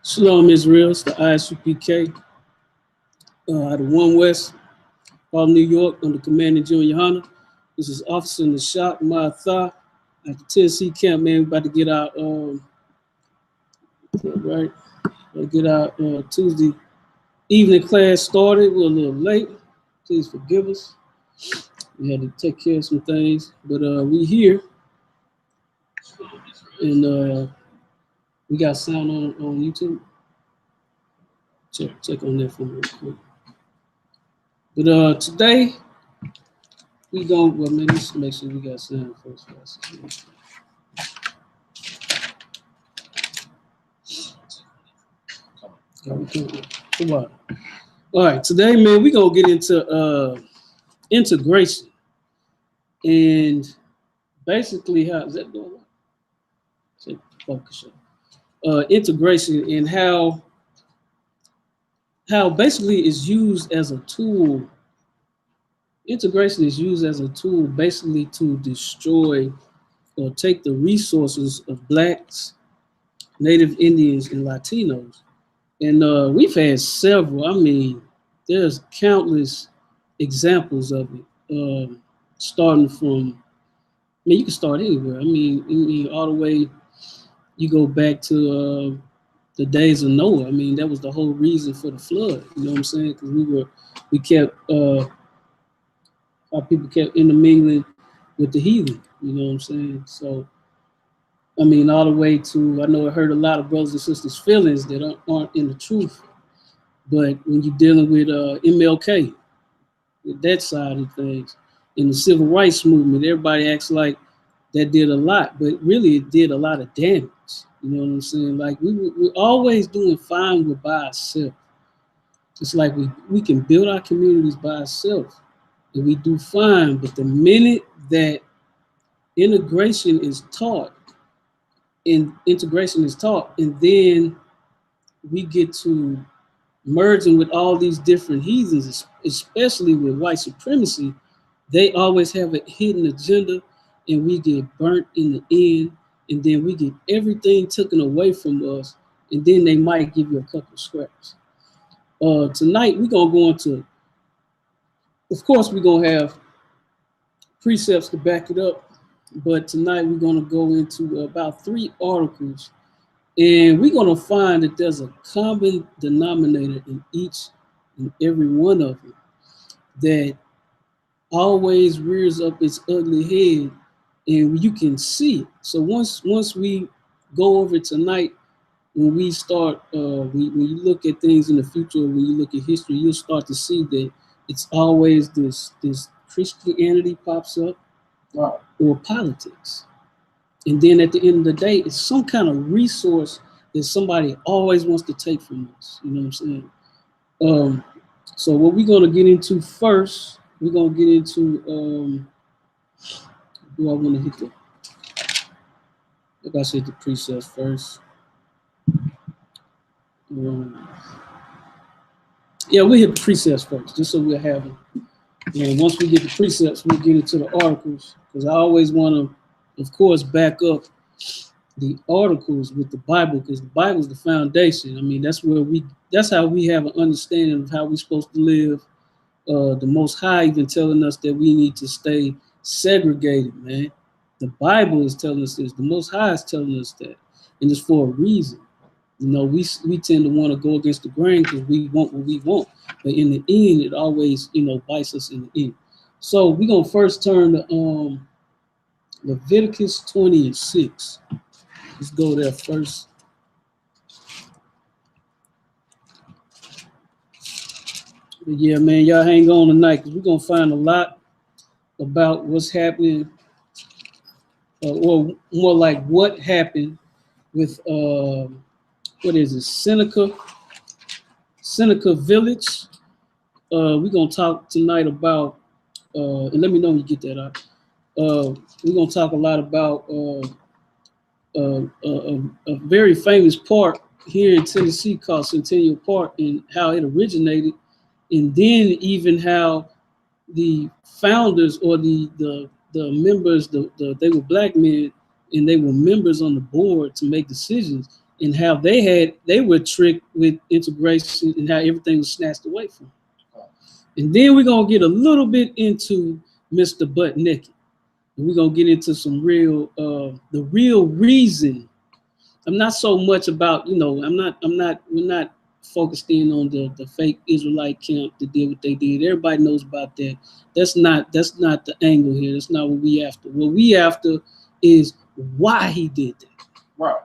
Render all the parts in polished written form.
Shalom, Israel. It's the I.S.U.P.K. Out of 1 West, all New York, under Commander General YAHANNA. This is Officer in the Shop, my thigh, at the Tennessee camp, man. We're about to get our, Tuesday evening class started. We're a little late. Please forgive us. We had to take care of some things, but we here, and we got sound on YouTube. Check on that for me real quick. But today we going, well, maybe let's make sure we got sound first. Come on. All right, today, man, we're gonna get into integration, and basically how is that doing? Focus on integration and how basically is used as a tool. Integration is used as a tool basically to destroy or take the resources of Blacks, Native Indians, and Latinos. And we've had several, I mean, there's countless examples of it, starting from, I mean, you can start anywhere. I mean, all the way, you go back to the days of Noah. I mean, that was the whole reason for the flood. You know what I'm saying? Because we kept, our people kept intermingling with the heathen. You know what I'm saying? So, I mean, all the way to, I know it hurt a lot of brothers and sisters' feelings that aren't in the truth. But when you're dealing with MLK, with that side of things, in the civil rights movement, everybody acts like that did a lot, but really it did a lot of damage. You know what I'm saying? Like we're always doing fine with by ourselves. It's like we can build our communities by ourselves, and we do fine. But the minute that integration is taught, and then we get to merging with all these different heathens, especially with white supremacy, they always have a hidden agenda, and we get burnt in the end, and then we get everything taken away from us, and then they might give you a couple of scraps. Tonight, we're going to go into, of course, we're going to have precepts to back it up, but tonight we're going to go into about 3 articles, and we're going to find that there's a common denominator in each and every one of them that always rears up its ugly head, and you can see it. So once we go over it tonight, when we start, when you look at things in the future, when you look at history, you'll start to see that it's always this Christianity pops up, or politics. And then at the end of the day, it's some kind of resource that somebody always wants to take from us. You know what I'm saying? So what we're going to get into first, we're going to get into, do I want to hit the, like I said, the precepts first. Yeah, we hit the precepts first, just so we'll have them. And once we get the precepts, we'll get into the articles, because I always want to, of course, back up the articles with the Bible, because the Bible is the foundation. I mean, that's how we have an understanding of how we're supposed to live. The Most High even telling us that we need to stay segregated, man. The Bible is telling us this. The Most High is telling us that, and it's for a reason. You know, we tend to want to go against the grain because we want what we want, but in the end, it always, bites us in the end. So we're gonna first turn to Leviticus 20:6. Let's go there first. But yeah, man, y'all hang on tonight, because we're gonna find a lot about what's happening, or more like what happened with what is it, Seneca Village. We're gonna talk tonight about, and let me know when you get that out. We're gonna talk a lot about a very famous park here in Tennessee called Centennial Park, and how it originated, and then even how the founders or the members, they were black men, and they were members on the board to make decisions, and how they were tricked with integration and how everything was snatched away from them. And then we're gonna get a little bit into Mr. Butt Naked. And we're gonna get into some real the real reason. I'm not so much about, we're not focused in on the fake Israelite camp that did what they did. Everybody knows about that. That's not the angle here. That's not what we after. What we after is why he did that. Right.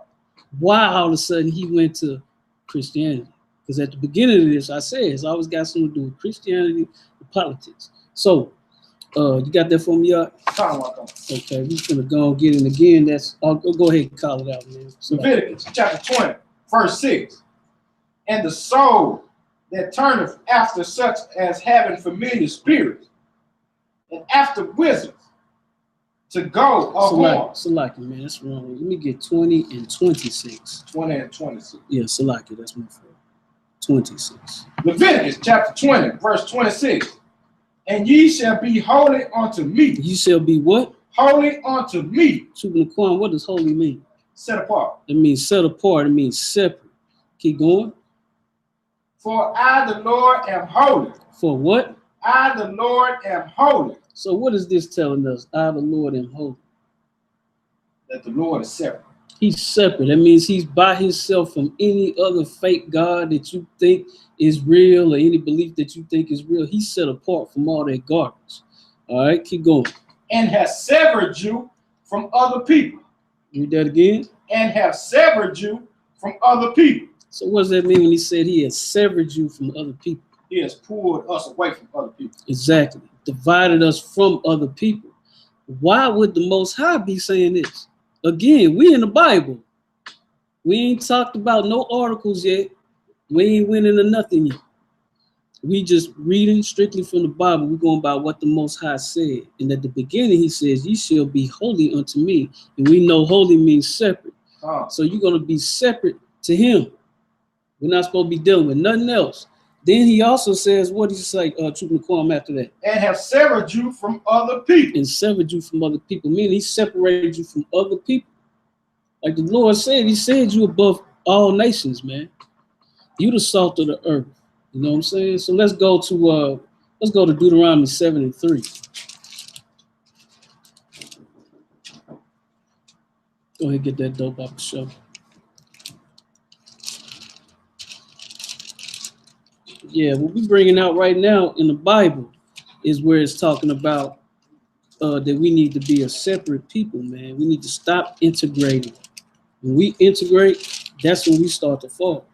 Why all of a sudden he went to Christianity. Because at the beginning of this, I said it's always got something to do with Christianity and politics. So you got that for me, y'all? Okay, we're gonna go and get it again. I'll go ahead and call it out, man. Leviticus chapter 20, verse 6. And the soul that turneth after such as having familiar spirits, and after wizards, to go upon. Salaki, man, that's wrong. Let me get 20 and 26. 20 and 26. Yeah, Salaki, that's my fault. 26. Leviticus chapter 20, verse 26. And ye shall be holy unto me. You shall be what? Holy unto me. What does holy mean? Set apart. It means set apart. It means separate. Keep going. For I, the Lord, am holy. For what? I, the Lord, am holy. So what is this telling us? I, the Lord, am holy. That the Lord is separate. He's separate. That means he's by himself from any other fake God that you think is real or any belief that you think is real. He's set apart from all that garbage. All right, keep going. And has severed you from other people. Read that again. And have severed you from other people. So what does that mean when he said he has severed you from other people? He has pulled us away from other people. Exactly. Divided us from other people. Why would the Most High be saying this? Again, we in the Bible. We ain't talked about no articles yet. We ain't went into nothing yet. We just reading strictly from the Bible. We're going by what the Most High said. And at the beginning, he says, ye shall be holy unto me. And we know holy means separate. So you're going to be separate to him. We're not supposed to be dealing with nothing else. Then he also says, what does he say, Truth and Quam after that? And have severed you from other people. And severed you from other people, meaning he separated you from other people. Like the Lord said, he said you above all nations, man. You the salt of the earth. You know what I'm saying? So let's go to Deuteronomy 7 and 3. Go ahead and get that dope off the show. Yeah, what we're bringing out right now in the Bible is where it's talking about that we need to be a separate people, man. We need to stop integrating. When we integrate, that's when we start to fall.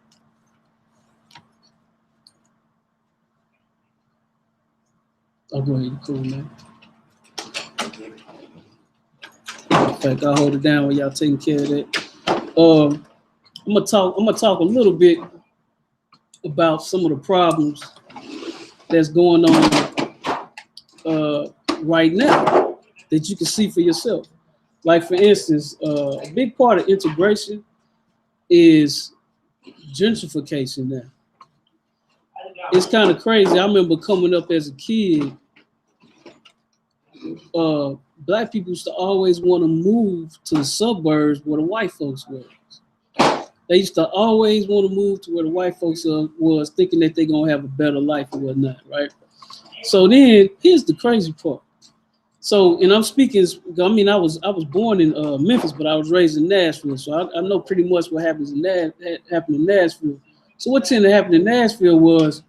I'll go ahead, you cool, man. In fact, I'll hold it down while y'all taking care of that. I'm gonna talk a little bit about some of the problems that's going on right now that you can see for yourself. Like for instance, a big part of integration is gentrification now. It's kind of crazy. I remember coming up as a kid, black people used to always want to move to the suburbs where the white folks were. They used to always want to move to where the white folks was, thinking that they're going to have a better life or whatnot, right? So then, here's the crazy part. So, and I'm speaking, I mean, I was born in Memphis, but I was raised in Nashville. So I know pretty much what happens happened in Nashville. So what tended to happen in Nashville was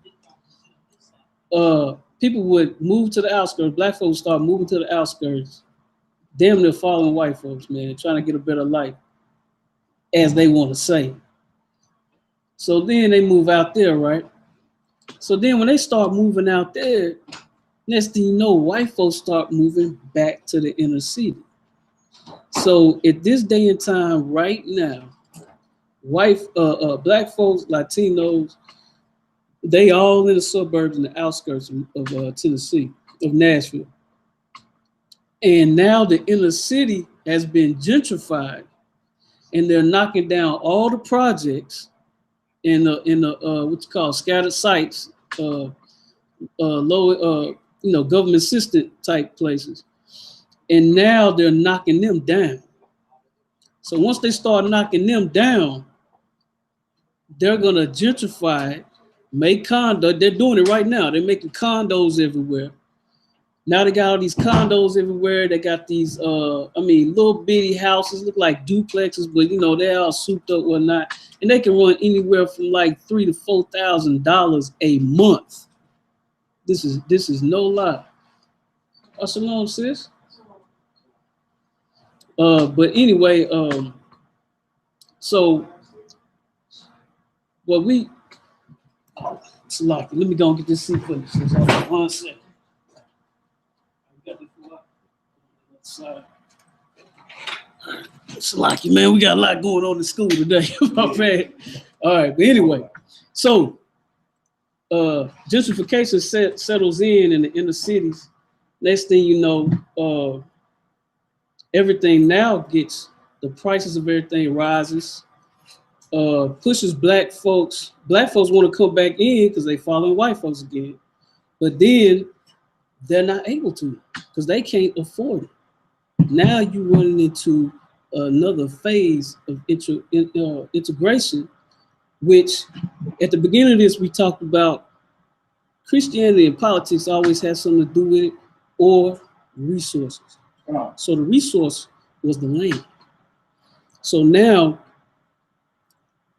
people would move to the outskirts. Black folks start moving to the outskirts, damn near following white folks, man, trying to get a better life, as they want to say. So then they move out there, right? So then when they start moving out there, next thing you know, white folks start moving back to the inner city. So at this day and time right now, black folks, Latinos, they all in the suburbs and the outskirts of Tennessee, of Nashville. And now the inner city has been gentrified, and they're knocking down all the projects in the what's called scattered sites, low government assisted type places, and now they're knocking them down. So once they start knocking them down, they're gonna gentrify it, make condo. They're doing it right now. They're making condos everywhere. Now they got all these condos everywhere. They got these, little bitty houses, look like duplexes, but they're all souped up, whatnot, and they can run anywhere from like $3,000 to $4,000 a month. This is no lie. Shalom, sis. But anyway, so what we, it's like, let me go and get this seat for you. Hold on 1 second. It's like, man, we got a lot going on in school today. My bad. All right, but anyway, so gentrification settles in the inner cities. Next thing you know, everything now gets, the prices of everything rises, pushes black folks. Black folks want to come back in because they following white folks again, but then they're not able to because they can't afford it. Now you're running into another phase of integration, which at the beginning of this, we talked about Christianity and politics always has something to do with it, or resources. So the resource was the land. So now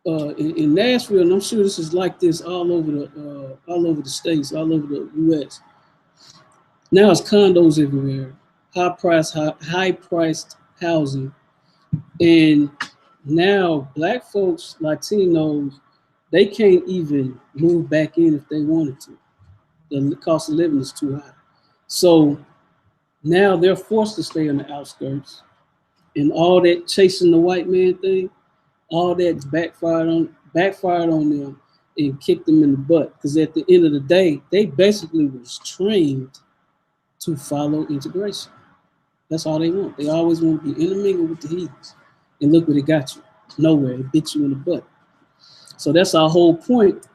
in Nashville, and I'm sure this is like this all over the states, all over the U.S. Now it's condos everywhere, high priced housing, and now black folks, Latinos, they can't even move back in if they wanted to. The cost of living is too high. So now they're forced to stay on the outskirts, and all that chasing the white man thing, all that backfired on them and kicked them in the butt. Because at the end of the day, they basically was trained to follow integration. That's all they want. They always want to be intermingled with the heathens. And look where it got you. Nowhere. It bit you in the butt. So that's our whole point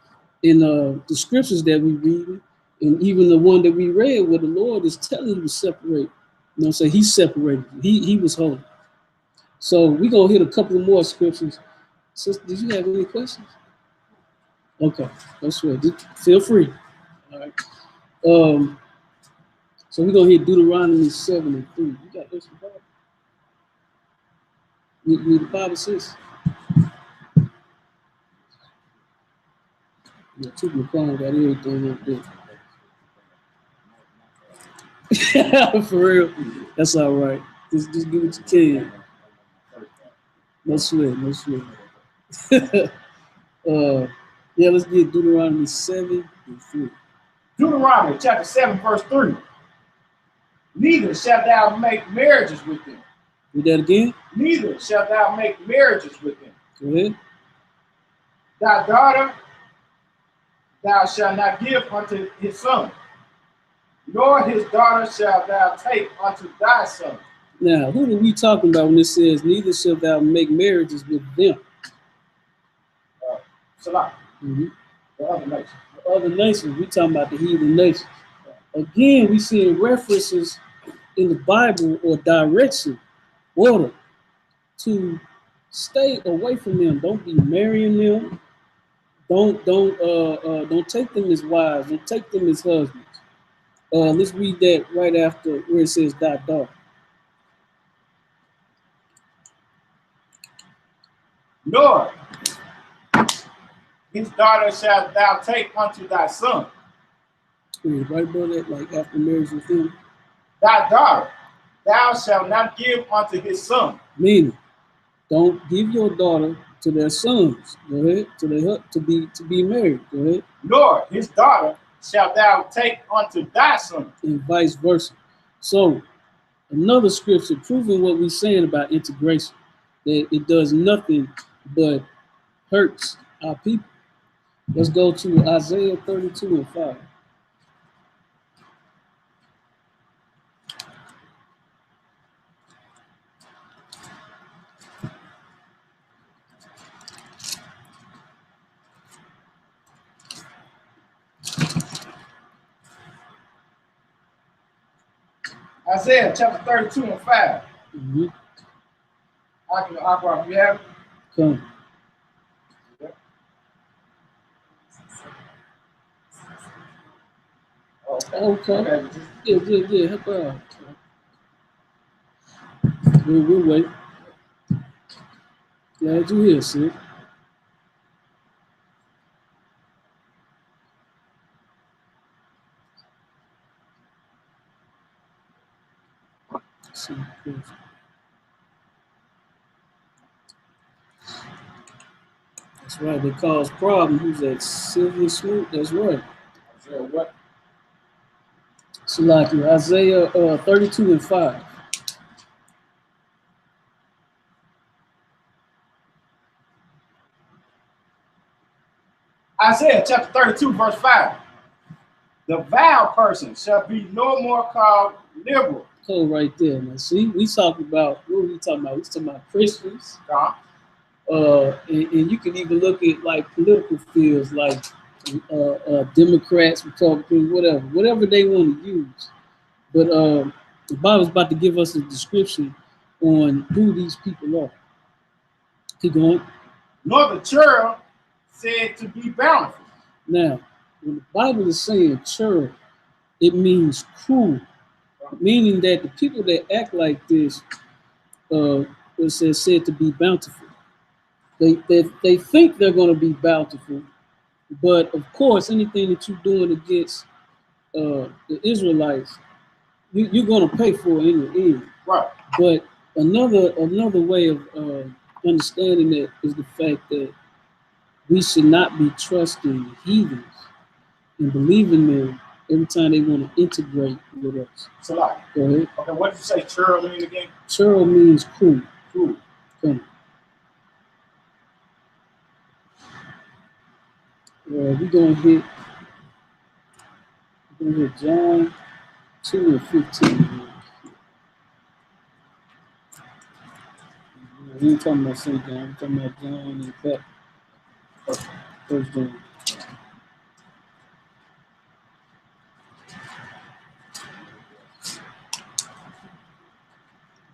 in the scriptures that we read, and even the one that we read where the Lord is telling you to separate. So he separated. He was holy. So we're going to hit a couple more scriptures. Sister, did you have any questions? Okay, that's right. Feel free. All right. So we're going to hit Deuteronomy 7 and 3. You got this Bible? You the Bible says? Yeah, took my phone, got everything up there. For real. That's all right. Just do what you can. No sweat. Yeah, let's get Deuteronomy 7 and 3. Deuteronomy chapter 7, verse 3. Neither shalt thou make marriages with them. Read that again. Neither shalt thou make marriages with them. Go ahead. Thy daughter thou shalt not give unto his son, nor his daughter shalt thou take unto thy son. Now, who are we talking about when it says, neither shalt thou make marriages with them? SHALAM. Mm-hmm. The other nations. The other nations, we talking about the heathen nations. Again, we see references in the Bible or direction, order, to stay away from them. Don't be marrying them. Don't take them as wives. Don't take them as husbands. Let's read that right after where it says thy daughter. Nor his daughter shalt thou take unto thy son. Right about that, like after marriage with him. Thy daughter thou shalt not give unto his son. Meaning, don't give your daughter to their sons. Go ahead, to be married. Go ahead. Nor his daughter shalt thou take unto thy son. And vice versa. So another scripture proving what we're saying about integration, that it does nothing but hurts our people. Let's go to Isaiah 32 and 5. Isaiah chapter 32 and 5. Mm-hmm. Akbar, you have it? Come. Okay. Yeah. Help out. We'll wait. Glad you're here, sis. See, that's right. They cause problems. Who's that? Sylvia Smoot. That's right. What? Salaki, Isaiah 32 and 5. Isaiah chapter 32, verse 5. The vile person shall be no more called liberal. Code right there. Now, see, we talking about, what were we talking about? We talking about Christians. And you can even look at like political fields like Democrats, Republicans, whatever they want to use. But the Bible's about to give us a description on who these people are. Keep going. Nor the churl said to be bountiful. Now, when the Bible is saying churl, it means cruel, meaning that the people that act like this, it said to be bountiful. They think they're going to be bountiful, but of course, anything that you're doing against the Israelites, you're going to pay for it in the end. Right. But another way of understanding that is the fact that we should not be trusting heathens and believing them every time they want to integrate with us. So like, go ahead. Okay, what did you say churl mean again? Churl means cruel. Cruel. Come. We're going to hit John 2 and 15. We ain't talking about St. John, we're talking about John and back. First John.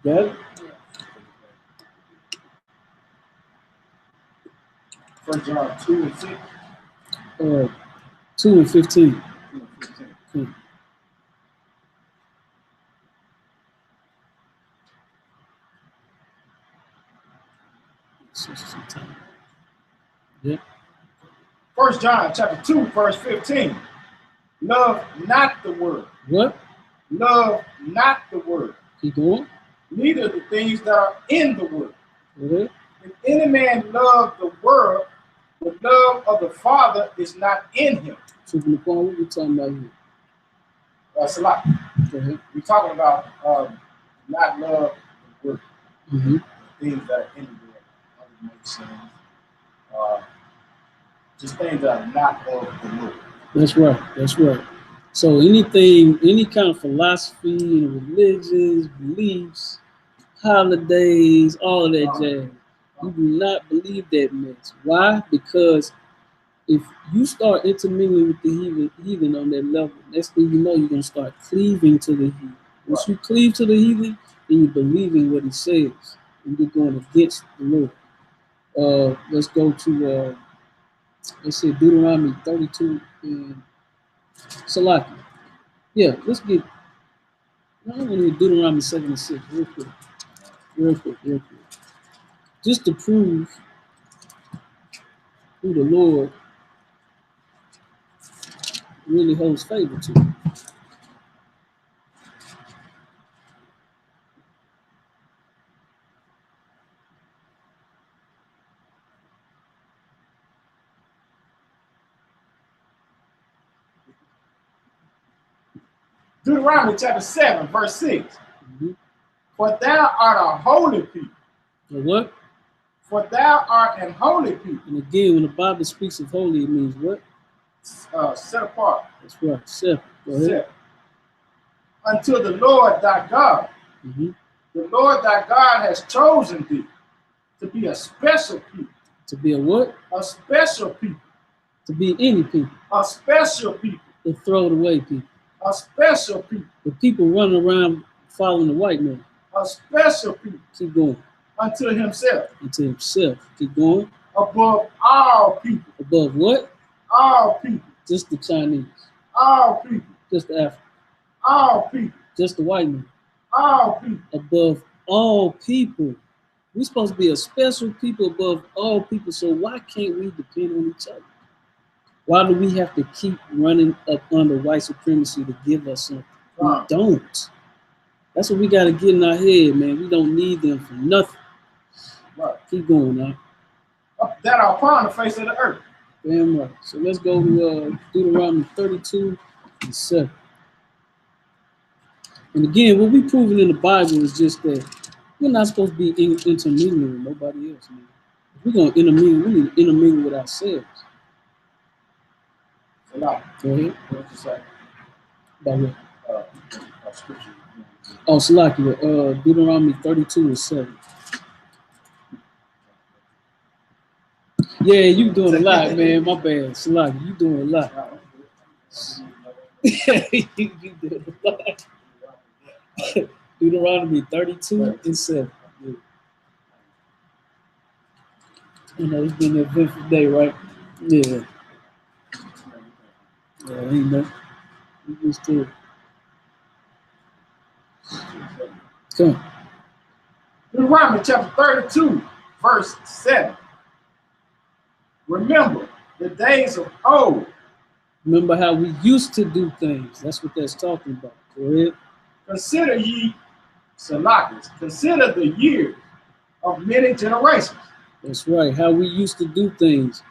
Got it? 1 John 2 and 6. 2 and 15. 2 and 15. Okay. Yep. 1 John chapter 2, verse 15. Love not the world. What? Love not the world. Keep going. Neither the things that are in the world. Okay. If any man love the world, the love of the Father is not in him. So from the point, what we talking about here? That's a lot. Go ahead. We're talking about not love the world. Mm-hmm. Things that are in the world, other nations, just things that are not of the world. That's right. That's right. So anything, any kind of philosophy, religions, beliefs, holidays, all of that jazz, you do not believe that mess. Why? Because if you start intermingling with the heathen on that level, next thing you know, you're going to start cleaving to the heathen. Once you cleave to the heathen, then you believe in what he says, and you're going against the Lord. Let's go to, let's say Deuteronomy 32 and Salaki. Yeah, let's get, I want to Deuteronomy 7 and 6 real quick. Just to prove who the Lord really holds favor to. Deuteronomy chapter 7, verse 6. Mm-hmm. For thou art a holy people. The what? For thou art an holy people. And again, when the Bible speaks of holy, it means what? Set apart. That's right. Separate. Go ahead. Set. Unto the Lord thy God. Mm-hmm. The Lord thy God has chosen thee to be a special people. To be a what? A special people. To be any people. A special people. To throw it away people. A special people. The people running around following the white man. A special people. Keep going. unto himself. Unto himself. Keep going. Above all people. Above what? All people. Just the Chinese. All people. Just the African. All people. Just the white man. All people. Above all people. We're supposed to be a special people above all people. So why can't we depend on each other? Why do we have to keep running up under white supremacy to give us something? We don't. That's what we got to get in our head, man. We don't need them for nothing. Right. Keep going now. That are upon the face of the earth. Damn right. So let's go to Deuteronomy 32:7. And again, what we proving in the Bible is just that we're not supposed to be intermingling with nobody else, man. If we're going to intermingle, we need to intermingle with ourselves. Salah. Go ahead. What's the say? About what? Scripture. Oh, Salakia, Deuteronomy 32:7. Yeah, you doing a lot, man. My bad. Salakia, you doing a lot. You doing a lot. Deuteronomy 32:7. Yeah. You know, it's been an eventful day, right? Yeah. Yeah, ain't nothing. We just do it. Come. Deuteronomy chapter 32, verse 7. Remember the days of old. Remember how we used to do things. That's what that's talking about. Go ahead. Consider ye, Salakas, consider the years of many generations. That's right. How we used to do things.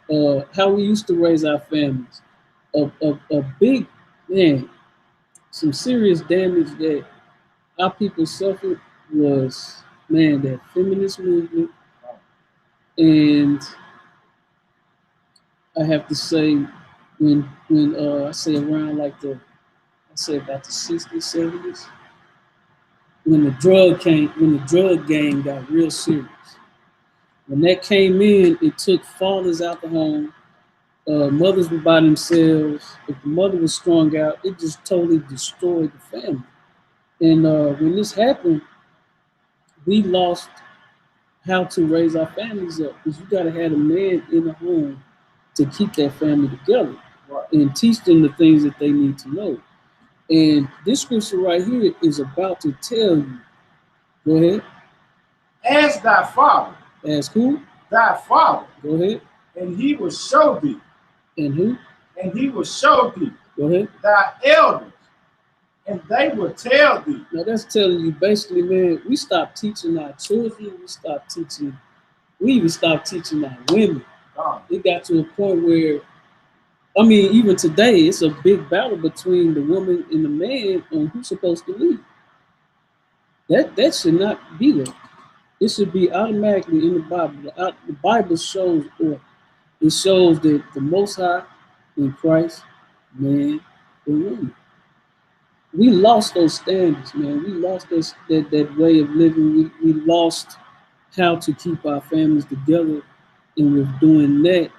How we used to raise our families. A big, man, some serious damage that our people suffered was, man, that feminist movement. And I have to say, when I say around like I say about the 60s, 70s, when the drug gang got real serious. When that came in, it took fathers out the home. Mothers were by themselves. If the mother was strung out, it just totally destroyed the family. And when this happened, we lost how to raise our families up, because you got to have a man in the home to keep that family together and teach them the things that they need to know. And this scripture right here is about to tell you. Go ahead. Ask thy father. Ask who? Thy father. Go ahead. And he will show thee. And who? And he will show thee. Go ahead. Thy elders. And they will tell thee. Now that's telling you basically, man, we stopped teaching our children. We even stopped teaching our women. It got to a point where, I mean, even today, it's a big battle between the woman and the man on who's supposed to lead. That should not be there. It should be automatically in the Bible. The Bible shows order. It shows that the Most High in Christ, man and woman. We lost those standards, man. We lost that way of living. We lost how to keep our families together. And with doing that,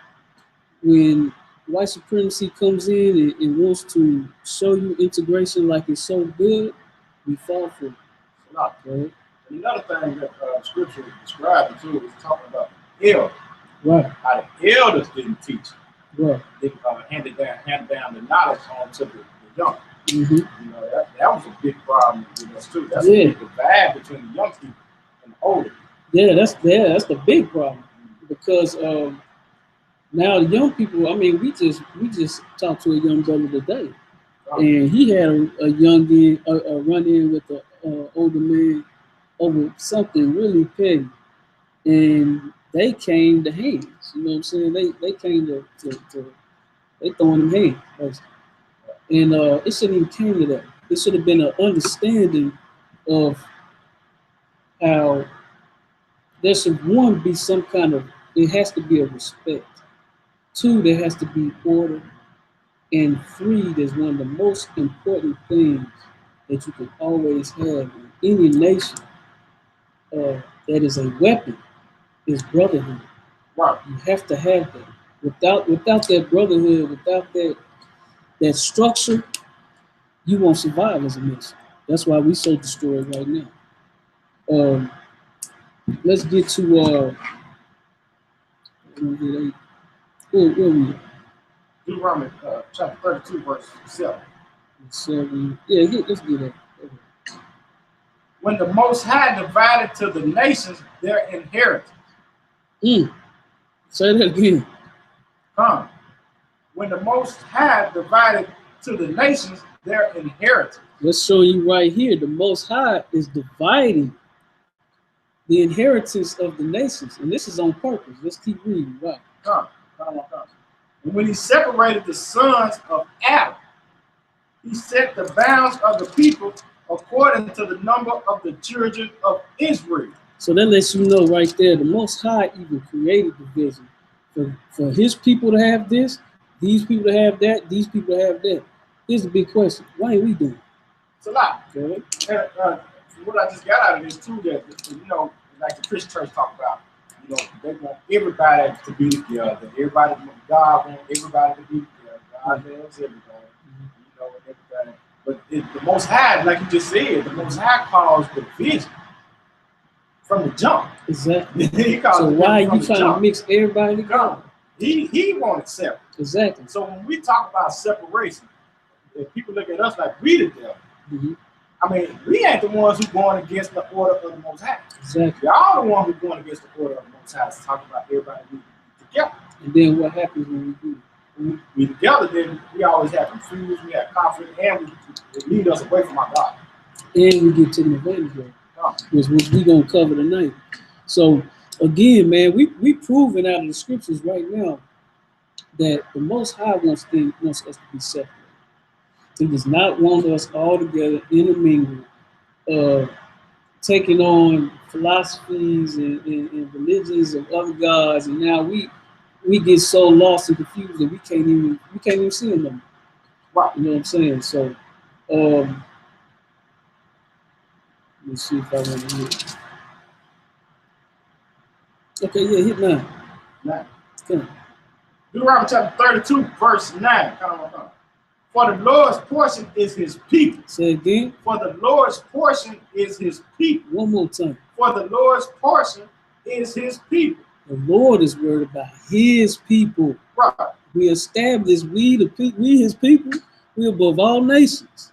when white supremacy comes in and wants to show you integration like it's so good, we fall for it. Right? Another thing that scripture described too is talking about the elders. Right. How the elders didn't teach. Right. They handed down the knowledge on to the young. Mm-hmm. You know, that was a big problem with us too. That's a big divide between the young people and the older. Yeah, that's the big problem, because now the young people. I mean, we just talked to a young brother today, and he had a run-in with an older man over something really petty, and they came to hands. You know what I'm saying? They came to they throwing them hands, basically. And it shouldn't even came to that. It should have been an understanding of how there should, one, be some kind of, it has to be a respect. Two, there has to be order. And three, there's one of the most important things that you can always have in any nation that is a weapon is brotherhood. Right. You have to have that. Without that brotherhood, without that structure, you won't survive as a nation. That's why we're so destroyed right now. let's get to where we at? Deuteronomy chapter 32, verse 7. 7. Yeah, let's get that. When the Most High divided to the nations their inheritance. Say that again. When the Most High divided to the nations their inheritance. Let's show you right here. The Most High is dividing the inheritance of the nations. And this is on purpose. Let's keep reading. Right. And when he separated the sons of Adam, he set the bounds of the people according to the number of the children of Israel. So that lets you know right there, the Most High even created the vision for his people to have this, these people to have that, these people to have that. Here's the big question. Why ain't we doing it? It's a lot. Okay. And, what I just got out of this too, that like the Christian church talk about, they want everybody to be together. God wants everybody to be together. God loves everybody. And everybody. But the Most High, like you just said, the Most High calls division from the jump. Exactly. So why are you trying to mix everybody together? He wanted separate. Exactly. So when we talk about separation, if people look at us like we the devil, I mean, we ain't the ones who going against the order of the Most High. Exactly. Y'all the ones who going against the order of the Most High. Talking about everybody together. And then what happens when we do? When we together, then we always have confusion, we have conflict, and it lead us away from our God. And we get taken advantage of, which we gonna cover tonight. So again, man, we proving out of the scriptures right now that the Most High wants us to be separate. He does not want us all together intermingled, taking on philosophies and religions of other gods, and now we get so lost and confused that we can't even see them anymore. Right. You know what I'm saying? So let me see if I want to hit. Okay, yeah, hit 9. 9. Come on. Deuteronomy chapter 32, verse 9. For the Lord's portion is his people. Say it again. For the Lord's portion is his people. One more time. For the Lord's portion is his people. The Lord is worried about his people. Right. We established we his people. We above all nations.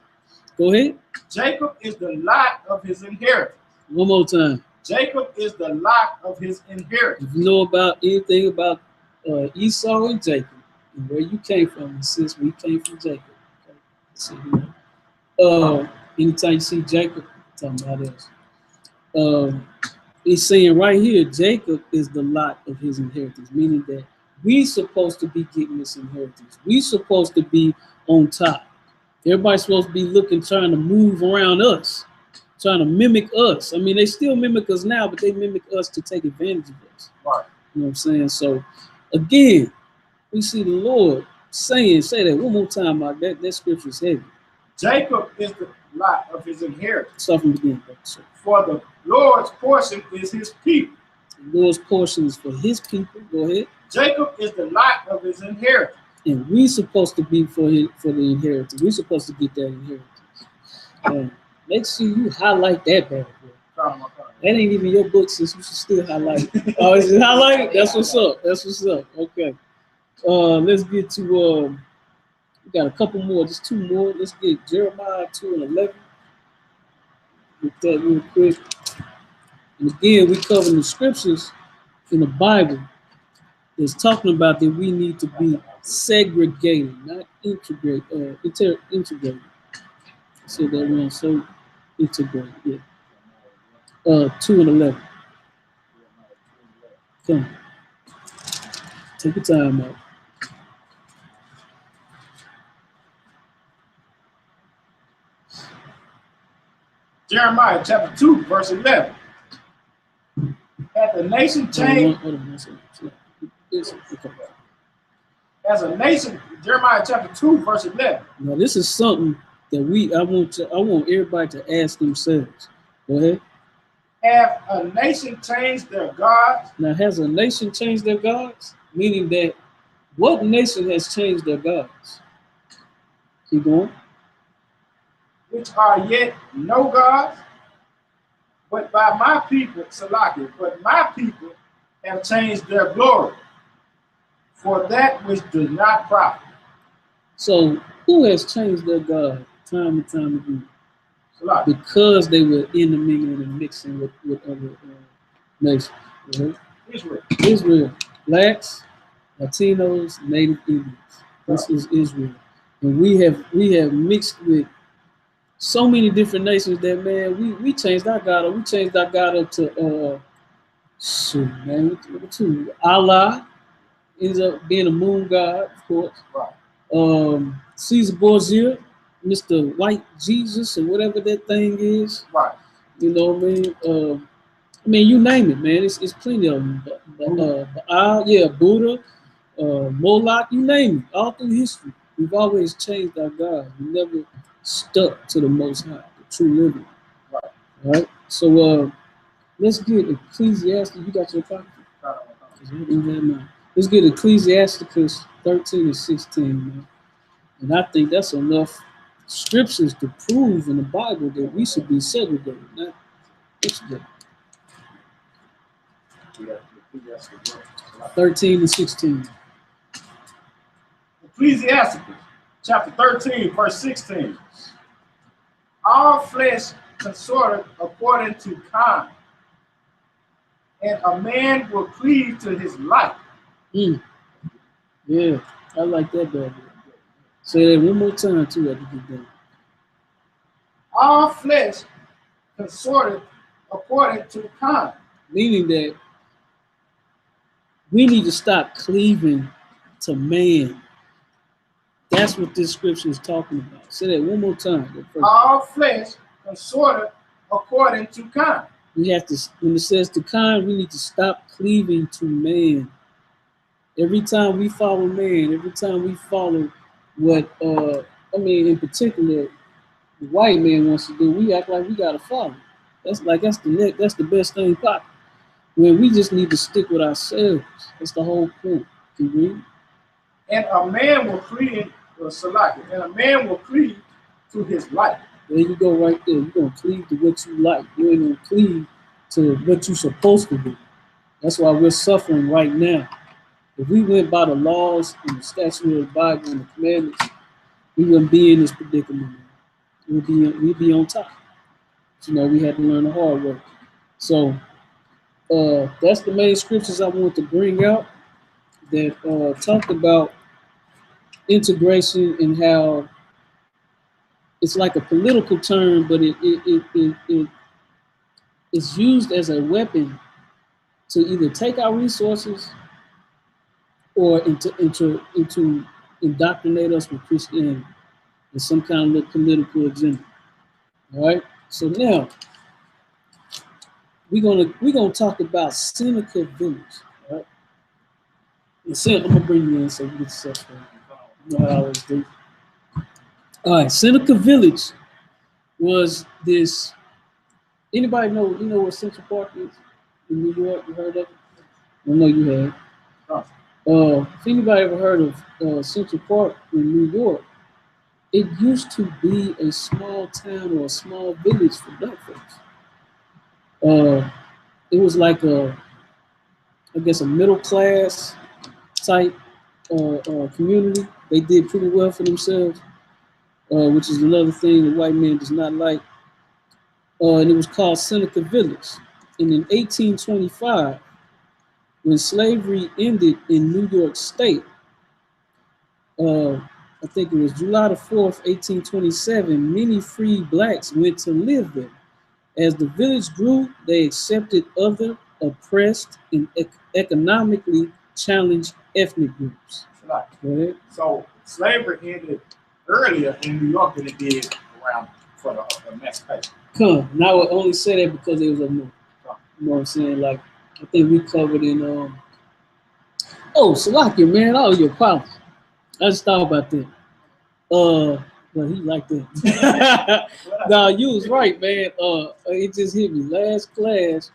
Go ahead. Jacob is the lot of his inheritance. One more time. Jacob is the lot of his inheritance. If you know about anything about Esau and Jacob and where you came from, and since we came from Jacob. Okay. So, anytime you see Jacob, talking about us. He's saying right here, Jacob is the lot of his inheritance, meaning that we supposed to be getting this inheritance. We supposed to be on top. Everybody's supposed to be trying to move around us, trying to mimic us. I mean, they still mimic us now, but they mimic us to take advantage of us. Right. You know what I'm saying? So, again, we see the Lord say that one more time, Mark. That scripture is heavy. Jacob is the lot of his inheritance. Start from the beginning. For the Lord's portion is his people. The Lord's portion is for his people. Go ahead. Jacob is the lot of his inheritance. And we supposed to be for the inheritance. We're supposed to get that inheritance. Make sure you highlight that bad boy. That ain't even your book, sis. You should still highlight it. Oh, is it highlighted? That's what's up. That's what's up. Okay. Let's get to we got a couple more, just 2 more. Let's get Jeremiah 2 and 11. Get that real quick. And again, we cover the scriptures in the Bible that's talking about that we need to be segregated, not integrated. Integrated. I said that wrong. So integrated. Yeah. 2 and 11. Come. Take your time out. Jeremiah chapter 2, verse 11. As the nation changed. As a nation, Jeremiah chapter 2, verse 11. Now, this is something that I want everybody to ask themselves. Go ahead. Have a nation changed their gods? Now, has a nation changed their gods? Meaning that what nation has changed their gods? Keep going. Which are yet no gods? But by my people, Salaki, but my people have changed their glory for that which does not profit. So who has changed their God time and time again? Salaki. Because they were intermingling and mixing with other nations. Right? Israel. Blacks, Latinos, Native Indians. This is Israel. And we have mixed with so many different nations that, man, we changed our God up. We changed our God up to Allah ends up being a moon god, of course. Right. Caesar Borgia, Mr. White Jesus, or whatever that thing is. Right. You know what I mean, you name it, man. It's plenty of them. Buddha, Moloch, you name it. All through history, we've always changed our God. We never stuck to the Most High, the true living. Right. All right. So let's get Ecclesiastes. You got your copy? Let's get Ecclesiasticus 13 and 16, man. And I think that's enough scriptures to prove in the Bible that we should be segregated, not integrated. 13 and 16. Ecclesiastes chapter 13, verse 16. All flesh consorted according to kind, and a man will cleave to his life. Yeah, I like that better. Say that one more time too at the beginning. All flesh consorted according to kind. Meaning that we need to stop cleaving to man. That's what this scripture is talking about. Say that one more time. All flesh consorted according to kind. We have to, when it says to kind, we need to stop cleaving to man. Every time we follow man, every time we follow what, in particular, the white man wants to do, we act like we gotta follow. That's the best thing possible. When we just need to stick with ourselves. That's the whole point. And a man will cleave to his life. There you go, right there. You're gonna cleave to what you like. You ain't gonna cleave to what you're supposed to do. That's why we're suffering right now. If we went by the laws and the statutes of the Bible and the commandments, we wouldn't be in this predicament. We'd be on top. You know, we had to learn the hard way. So that's the main scriptures I want to bring out that talked about integration and how it's like a political term, but it's used as a weapon to either take our resources or into indoctrinate us with Christianity and some kind of political agenda. All right. So now we're gonna talk about Seneca Village. All right. And I'm gonna bring you in so we get stuff right. You know how I always do. All right. Seneca Village was this. Anybody know what Central Park is in New York? You heard of it? I know you have. If anybody ever heard of Central Park in New York, it used to be a small town or a small village for black folks. It was like a middle class type community. They did pretty well for themselves, which is another thing the white man does not like. And it was called Seneca Village. And in 1825, when slavery ended in New York State, I think it was July the 4th, 1827, many free blacks went to live there. As the village grew, they accepted other oppressed and economically challenged ethnic groups. Right. So slavery ended earlier in New York than it did around for the emancipation. And I would only say that because it was up north. You know what I'm saying? Like, I think we covered in Salaki, man, all your problems. I just thought about that. But he like that. No, you was right, man. It just hit me. Last class,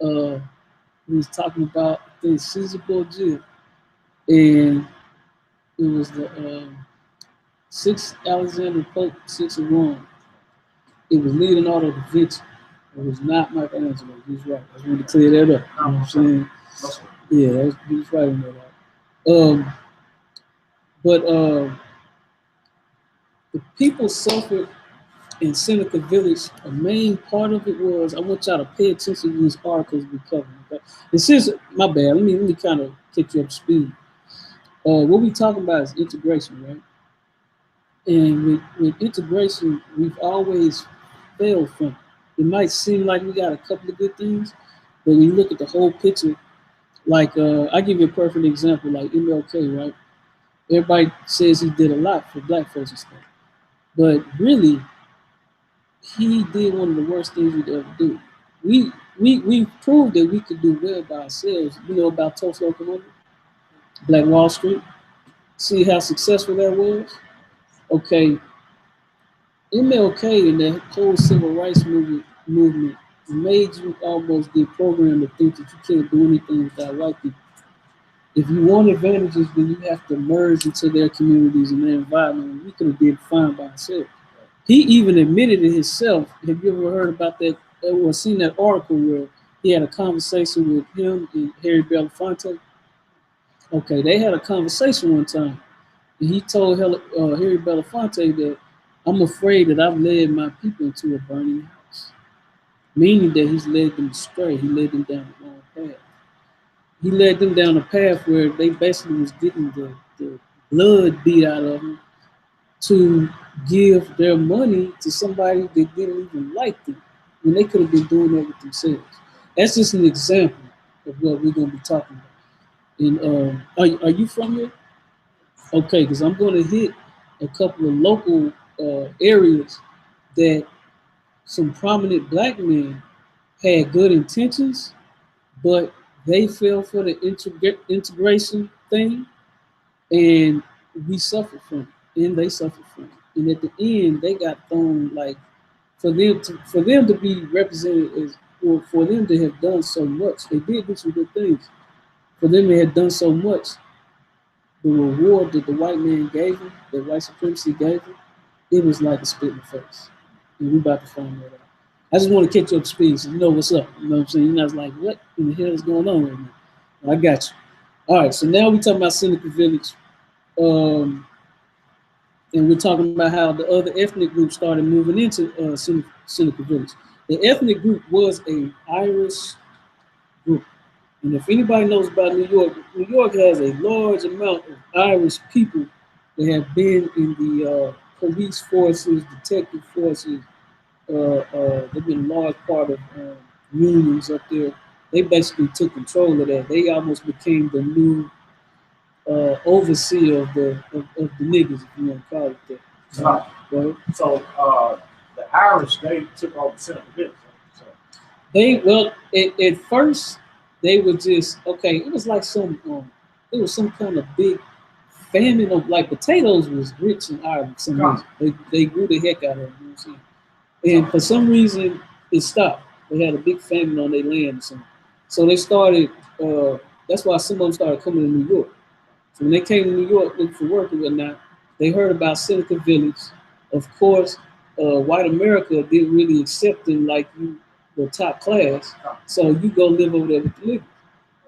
we was talking about the Caesar Borgia, and it was the 6th Alexander Pope, 6 of Rome. It was Leonardo da Vinci. It was not Michelangelo. He was right. I just wanted to clear that up. You know what I'm saying? Yeah, he was right on that. But the people suffered in Seneca Village. A main part of it was, I want y'all to pay attention to these articles we cover. Okay? This is my bad. Let me kind of get you up to speed. What we talking about is integration, right? And with integration, we've always failed from it. It might seem like we got a couple of good things, but when you look at the whole picture, like I give you a perfect example, like MLK, right? Everybody says he did a lot for black folks and stuff, but really, he did one of the worst things we could ever do. We proved that we could do well by ourselves. You know about Tulsa, Oklahoma, Black Wall Street. See how successful that was? Okay, MLK and the whole civil rights movement made you almost get programmed to think that you can't do anything without white people. If you want advantages, then you have to merge into their communities and their environment. We could have did fine by ourselves. He even admitted it himself. Have you ever heard about that or seen that article where he had a conversation with him and Harry Belafonte? Okay, they had a conversation one time. And he told Harry Belafonte that I'm afraid that I've led my people into a burning house, meaning that he's led them astray. He led them down the wrong path. He led them down a path where they basically was getting the blood beat out of them to give their money to somebody that didn't even like them when they could have been doing that with themselves. That's just an example of what we're going to be talking about. And are you from here? Okay, because I'm going to hit a couple of local areas that some prominent black men had good intentions, but they fell for the integration thing, and we suffered from it, and they suffered from it. And at the end, they got thrown like for them to be represented as, or for them to have done so much. They did do some good things. For them to have done so much, the reward that the white man gave him, that white supremacy gave him, it was like a spit in the face. And we about to find that out. I just want to catch you up to speed so you know what's up. You know what I'm saying? You're not like, what in the hell is going on right now? I got you. All right, so now we're talking about Seneca Village. And we're talking about how the other ethnic groups started moving into Seneca Village. The ethnic group was a Irish group. And if anybody knows about New York has a large amount of Irish people that have been in the police forces, detective forces. They've been a large part of unions up there. They basically took control of that. They almost became the new overseer of the niggas, if you want to call it that. So the Irish, they took over Seneca Village. So. At first they were just okay. It was like it was some kind of big famine of like potatoes was rich in Ireland. They grew the heck out of it. You know what I'm saying? And for some reason it stopped. They had a big famine on their land or something. So they started. That's why some of them started coming to New York. So when they came to New York looking for work and whatnot, they heard about Seneca Village. Of course, white America didn't really accept them like you were top class. So you go live over there with the niggas.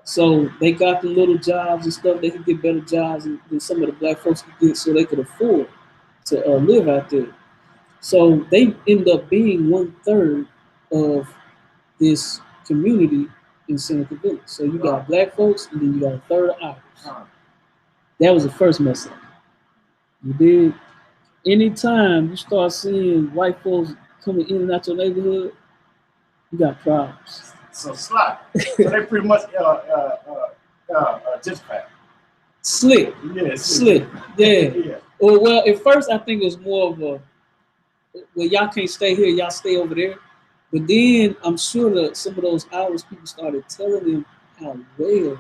So they got the little jobs and stuff. They could get better jobs than some of the black folks could get, so they could afford to live out there. So they end up being 1/3 of this community in Seneca Village. So you got black folks, and then you got 1/3 of Irish. That was the first mess up. You did. Anytime you start seeing white folks coming in and out your neighborhood, you got problems. So slide. So they pretty much gentrified. Slick. Yeah, slick. Yeah. Well, at first I think it was more of a, well, y'all can't stay here, y'all stay over there. But then I'm sure that some of those Irish people started telling them how well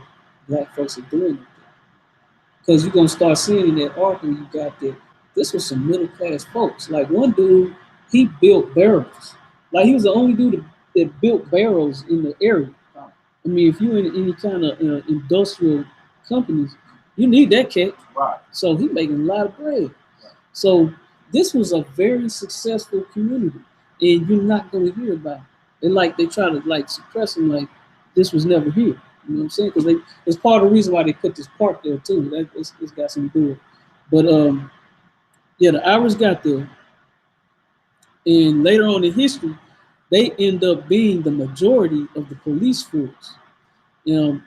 black folks are doing it. Because you're gonna start seeing in that article you got that this was some middle class folks. Like one dude, he built barrels. Like he was the only dude that built barrels in the area. I mean, if you're in any kind of industrial companies, you need that cat. Right. So he making a lot of bread. Right. So this was a very successful community, and you're not going to hear about it. They try to like suppress them, like this was never here. You know what I'm saying? Because it's part of the reason why they put this park there too. It's got something to do with it. But yeah, the Irish got there, and later on in history, they end up being the majority of the police force. You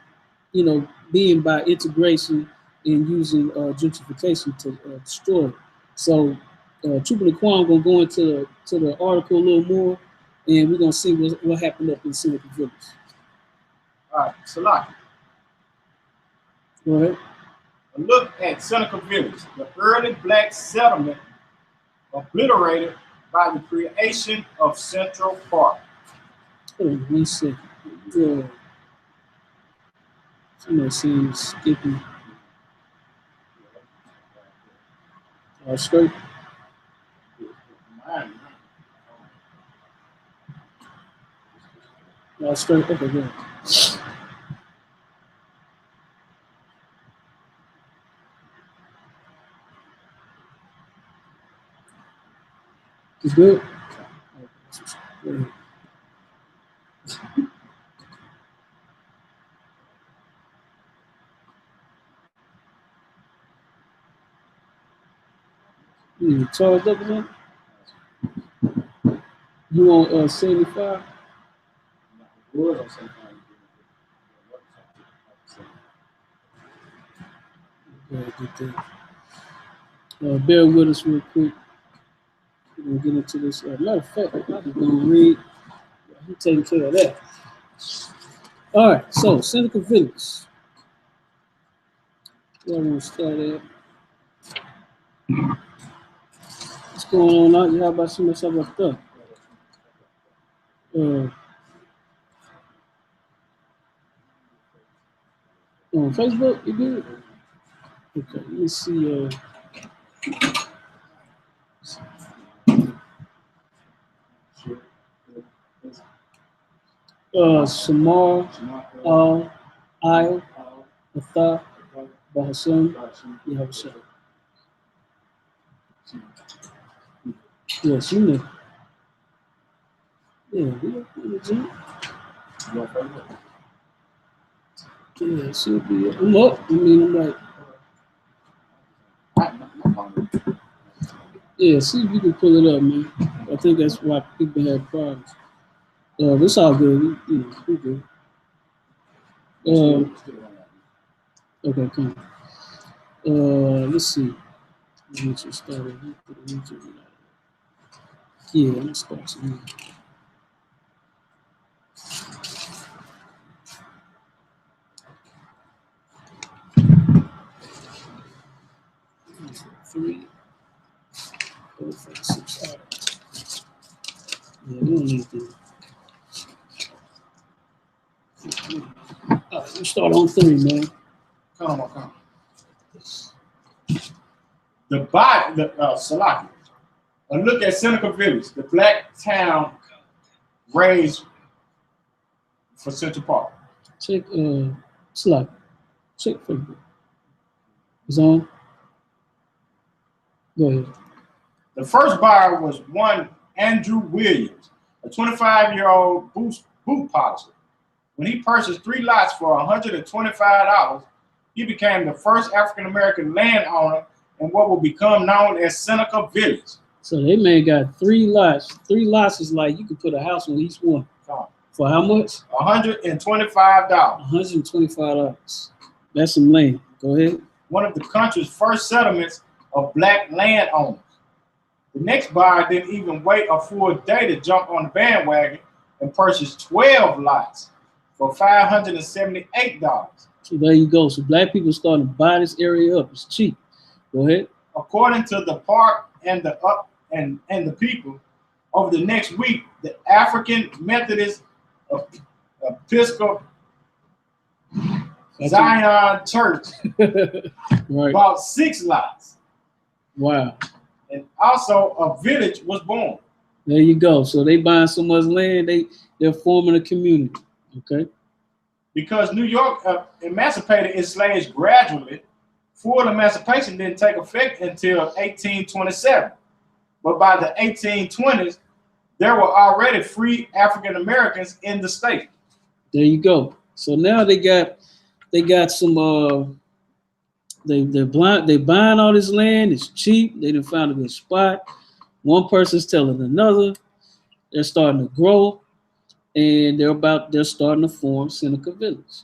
know, being by integration and using gentrification to destroy it. So, Trooper Laquan gonna go into the article a little more, and we're gonna see what happened up in Seneca Village. All right, Salaki. Go ahead. A look at Seneca Village, the early black settlement obliterated by the creation of Central Park. Hold on 1 second. Somebody saying skipping. Straight. Straight. Okay, good. It's good. Go ahead. You charged up again? You on 75? Bear with us real quick. We're gonna get into this. Matter of fact, I'm just gonna read. He's taking care of that. All right, so Seneca Village. Where I want to start at? What's going on out? You have about some stuff like that? On Facebook, you good? Okay, let me see. Shamar, I.S.U.P.K, Bahassan, YAHANNA. Yes, you know. Yeah, yeah, she'll be. I'm up. I mean, I'm like. Yeah, see if you can pull it up, man. I think that's why people have problems. It's all good. We good. Okay, come on. Let's see. Let me just start it. Yeah, let's start some. Three, 4, 5, 6. Yeah, we don't need to. All right, let's start on 3, man. Come on. Salaki. A look at Seneca Village, the black town raised for Central Park. Check Slack. Check Facebook. It's on. Go ahead. The first buyer was one Andrew Williams, a 25-year-old boot polisher. When he purchased 3 lots for $125, he became the first African-American landowner in what will become known as Seneca Village. So they man got 3 lots. 3 lots is like you could put a house on each one. For how much? $125. $125. That's some land. Go ahead. One of the country's first settlements of black landowners. The next buyer didn't even wait a full day to jump on the bandwagon and purchase 12 lots for $578. So there you go. So black people starting to buy this area up. It's cheap. Go ahead. According to the park and the people, over the next week, the African Methodist Episcopal Zion Church right. bought 6 lots. Wow. And also a village was born. There you go. So they buying so much land, they're forming a community. Okay. Because New York emancipated its slaves gradually, full emancipation didn't take effect until 1827. But by the 1820s, there were already free African Americans in the state. There you go. So now they got some they're buying all this land. It's cheap. They done found a good spot. One person's telling another. They're starting to grow, and they're starting to form Seneca Village.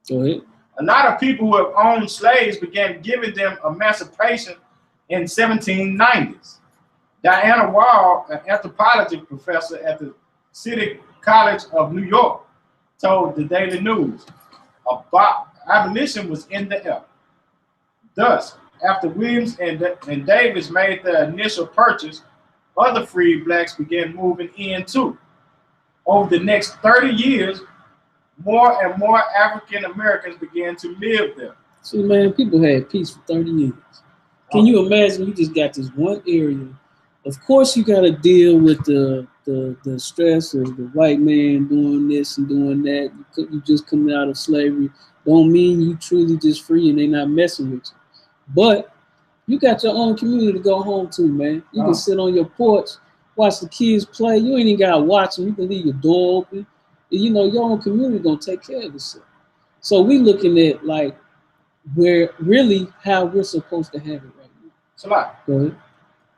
Go ahead. A lot of people who have owned slaves began giving them emancipation in 1790s. Diana Wall, an anthropology professor at the City College of New York, told the Daily News about abolition was in the air. Thus, after Williams and Davis made the initial purchase, other freed blacks began moving in too. Over the next 30 years, more and more African Americans began to live there. See, man, people had peace for 30 years. Can you imagine? You just got this one area. Of course, you got to deal with the stress of the white man doing this and doing that. You just coming out of slavery. Don't mean you truly just free and they not messing with you. But you got your own community to go home to, man. You can sit on your porch, watch the kids play. You ain't even got to watch them. You can leave your door open. And, you know, your own community going to take care of itself. So we looking at, like, where really how we're supposed to have it right now. SHALAM. Go ahead.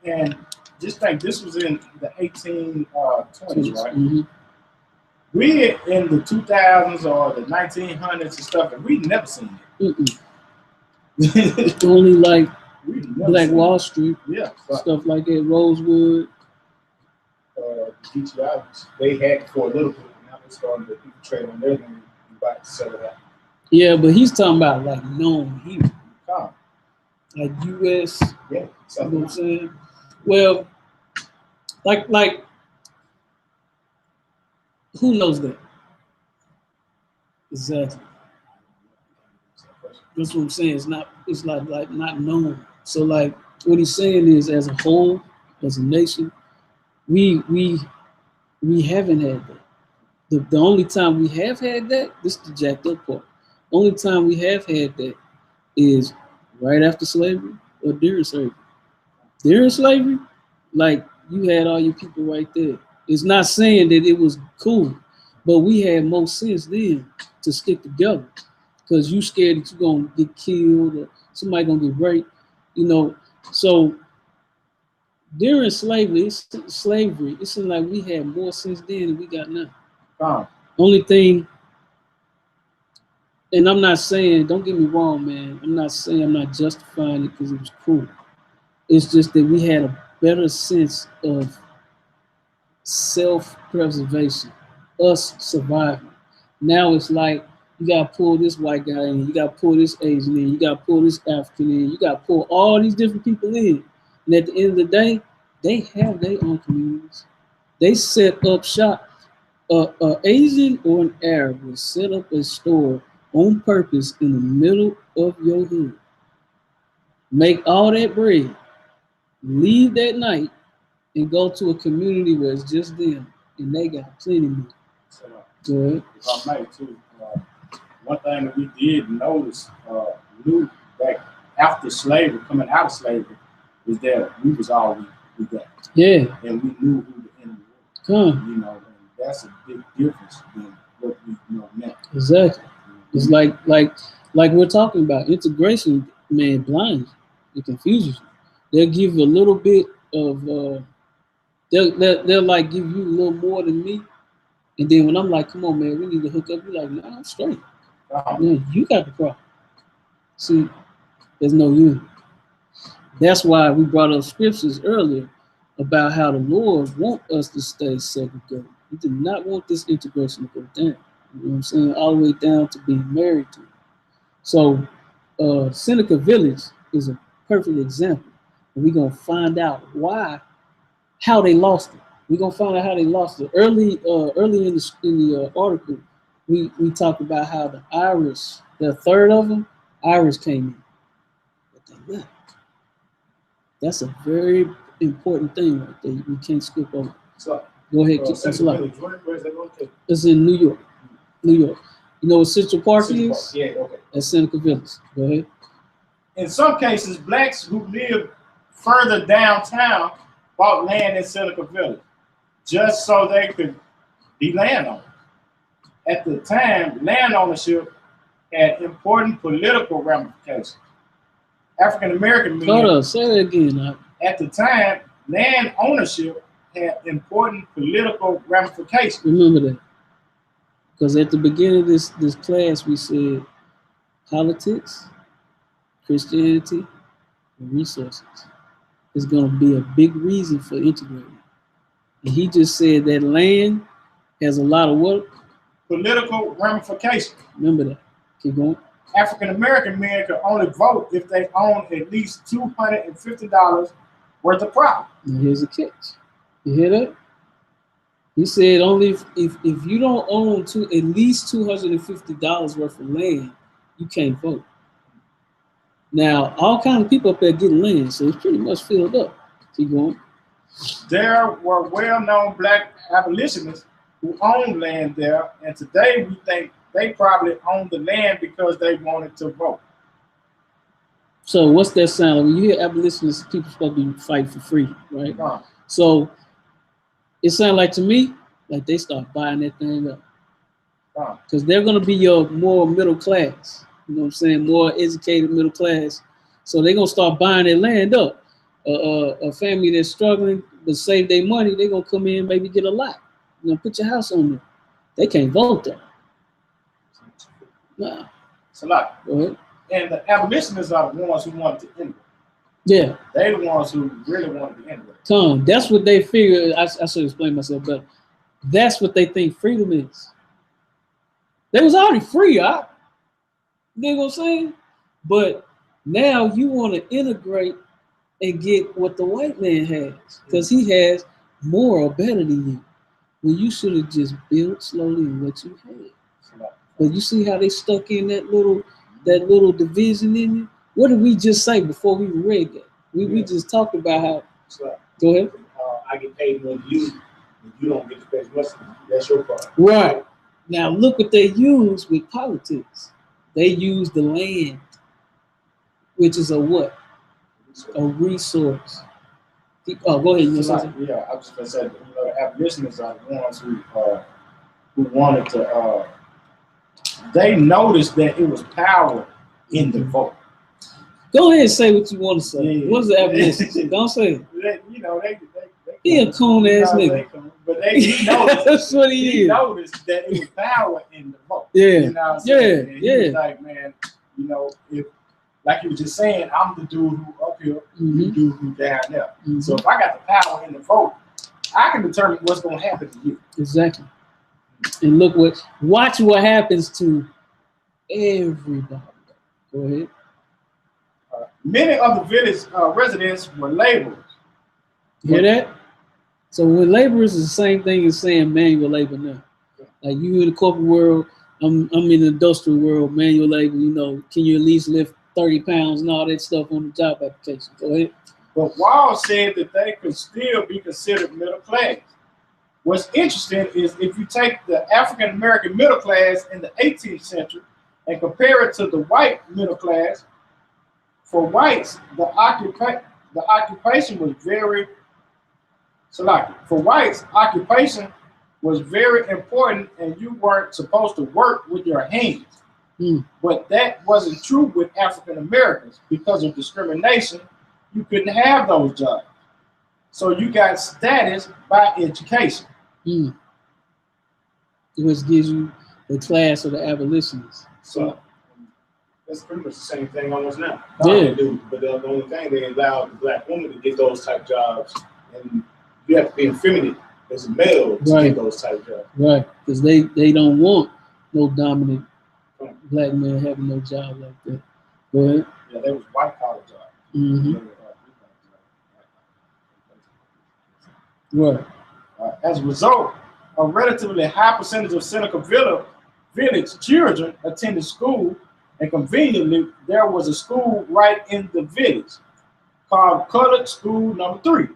And just think, this was in the 1820s, right? Mm-hmm. We in the 2000s or the 1900s and stuff, and we never seen it. Only like Black Wall Street, stuff like that, Rosewood. GTI, they had it for a little bit. Now they're starting to people trade on their land and buy to sell it out. Yeah, but he's talking about like known here, like U.S. Yeah, you know what I'm saying? Well, like, who knows that? Exactly. That's what I'm saying. It's like not known. So like what he's saying is, as a whole, as a nation, we haven't had that. The only time we have had that, this is the jacked up part. Only time we have had that is right after slavery or during slavery. During slavery, like, you had all your people right there. It's not saying that it was cool, but we had more sense then to stick together, because you scared that you're gonna get killed or somebody gonna get raped, you know. So during slavery, it seemed like we had more sense then than we got now. Only thing, and I'm not saying, don't get me wrong, man. I'm not saying, I'm not justifying it because it was cool. It's just that we had a better sense of self-preservation, us surviving. Now it's like, you got to pull this white guy in, you got to pull this Asian in, you got to pull this African in, you got to pull all these different people in. And at the end of the day, they have their own communities. They set up shop. An Asian or an Arab will set up a store on purpose in the middle of your hood. Make all that bread, leave that night, and go to a community where it's just them, and they got plenty of money. So, go ahead. If I may too, one thing that we did notice, knew back after slavery, coming out of slavery, is that we was all we got. Yeah. And we knew who the enemy was. You know, and that's a big difference than what we meant. Exactly. It's like we're talking about integration, man, blinds, it confuses you. They'll give you a little bit of they'll like give you a little more than me. And then when I'm like, come on, man, we need to hook up, you're like, no, I'm straight. Man, you got the problem. See, there's no unity. That's why we brought up scriptures earlier about how the Lord wants us to stay segregated. He did not want this integration to go down. You know what I'm saying? All the way down to being married to him. So Seneca Village is a perfect example. And we're going to find out how they lost it. We're going to find out how they lost it. Early in the article, we talked about how the Irish, the third of them, Irish came in. But they left. That's a very important thing right there. We can't skip over. So, go ahead. It's in New York. New York. You know what Central Park is? Yeah, okay. That's Seneca Village. Go ahead. In some cases, blacks who lived further downtown bought land in Seneca Village. just so they could be landowners. At the time, land ownership had important political ramifications. African American men. Hold on, say that again. At the time, land ownership had important political ramifications. Remember that. Because at the beginning of this class, we said politics, Christianity, and resources is going to be a big reason for integrating. And he just said that land has a lot of what? Political ramifications. Remember that. Keep going. African American men could only vote if they own at least $250 worth of property. Now here's a catch. You hear that? He said only if you don't own at least $250 worth of land, you can't vote. Now, all kinds of people up there getting land, so it's pretty much filled up. Keep going. There were well-known black abolitionists who owned land there, and today we think they probably owned the land because they wanted to vote. So what's that sound like? When you hear abolitionists, people supposed to be fighting for freedom, right? So it sounds like to me, like they start buying that thing up. Because they're going to be your more middle class. You know what I'm saying? More educated middle class. So they're going to start buying their land up. A family that's struggling but save their money, they're going to come in, maybe get a lot. You know, put your house on them. They can't vote though. Nah. It's a lot. Go ahead. And the abolitionists are the ones who wanted to integrate. Yeah. They're the ones who really wanted to integrate. Tom, that's what they figure. I should explain myself better. That's what they think freedom is. They was already free, you know what I'm saying? But now you want to integrate and get what the white man has, because he has more or better than you. When you should have just built slowly on what you had. But you see how they stuck in that little division in you? What did we just say before we read that? We just talked about how. Go ahead. I get paid more than you. You don't get to pay as much. That's your part. Right. Now look what they use with politics. They use the land, which is a what? A resource. Oh, go ahead. Yeah, I was just gonna say, the abolitionists are the ones who wanted to. They noticed that it was power in the vote. Go ahead and say what you want to say. Yeah. What's the abolitionists? Don't say it. They He a coon ass nigga. But he noticed. That's what he is. Noticed that it was power in the vote. Yeah. You know what I'm saying? And Yeah. He was like, man, if like you were just saying, I'm the dude who up here, you dude who down there. So if I got the power in the vote, I can determine what's going to happen to you. Exactly. And watch what happens to everybody. Go ahead. Many of the village residents were laborers. You hear that? So when laborers is the same thing as saying manual labor now. Like you in the corporate world, I'm in the industrial world, manual labor, can you at least lift 30 pounds and all that stuff on the job application? Go ahead. But Wall said that they could still be considered middle class. What's interesting is if you take the African American middle class in the 18th century and compare it to the white middle class, for whites, the occupation was very for whites, occupation was very important, and you weren't supposed to work with your hands. But that wasn't true with African Americans. Because of discrimination, you couldn't have those jobs. So you got status by education. Which gives you the class of the abolitionists. So that's pretty much the same thing almost now. Yeah. They do, but the only thing, they allow the black woman to get those type jobs, and you have to be effeminate as a male to get those type jobs. Right, because they don't want no dominant black man having no job like that. Go ahead. Yeah, they was white collar jobs. Right. As a result, a relatively high percentage of Seneca Village children attended school, and conveniently, there was a school right in the village called Colored School Number 3,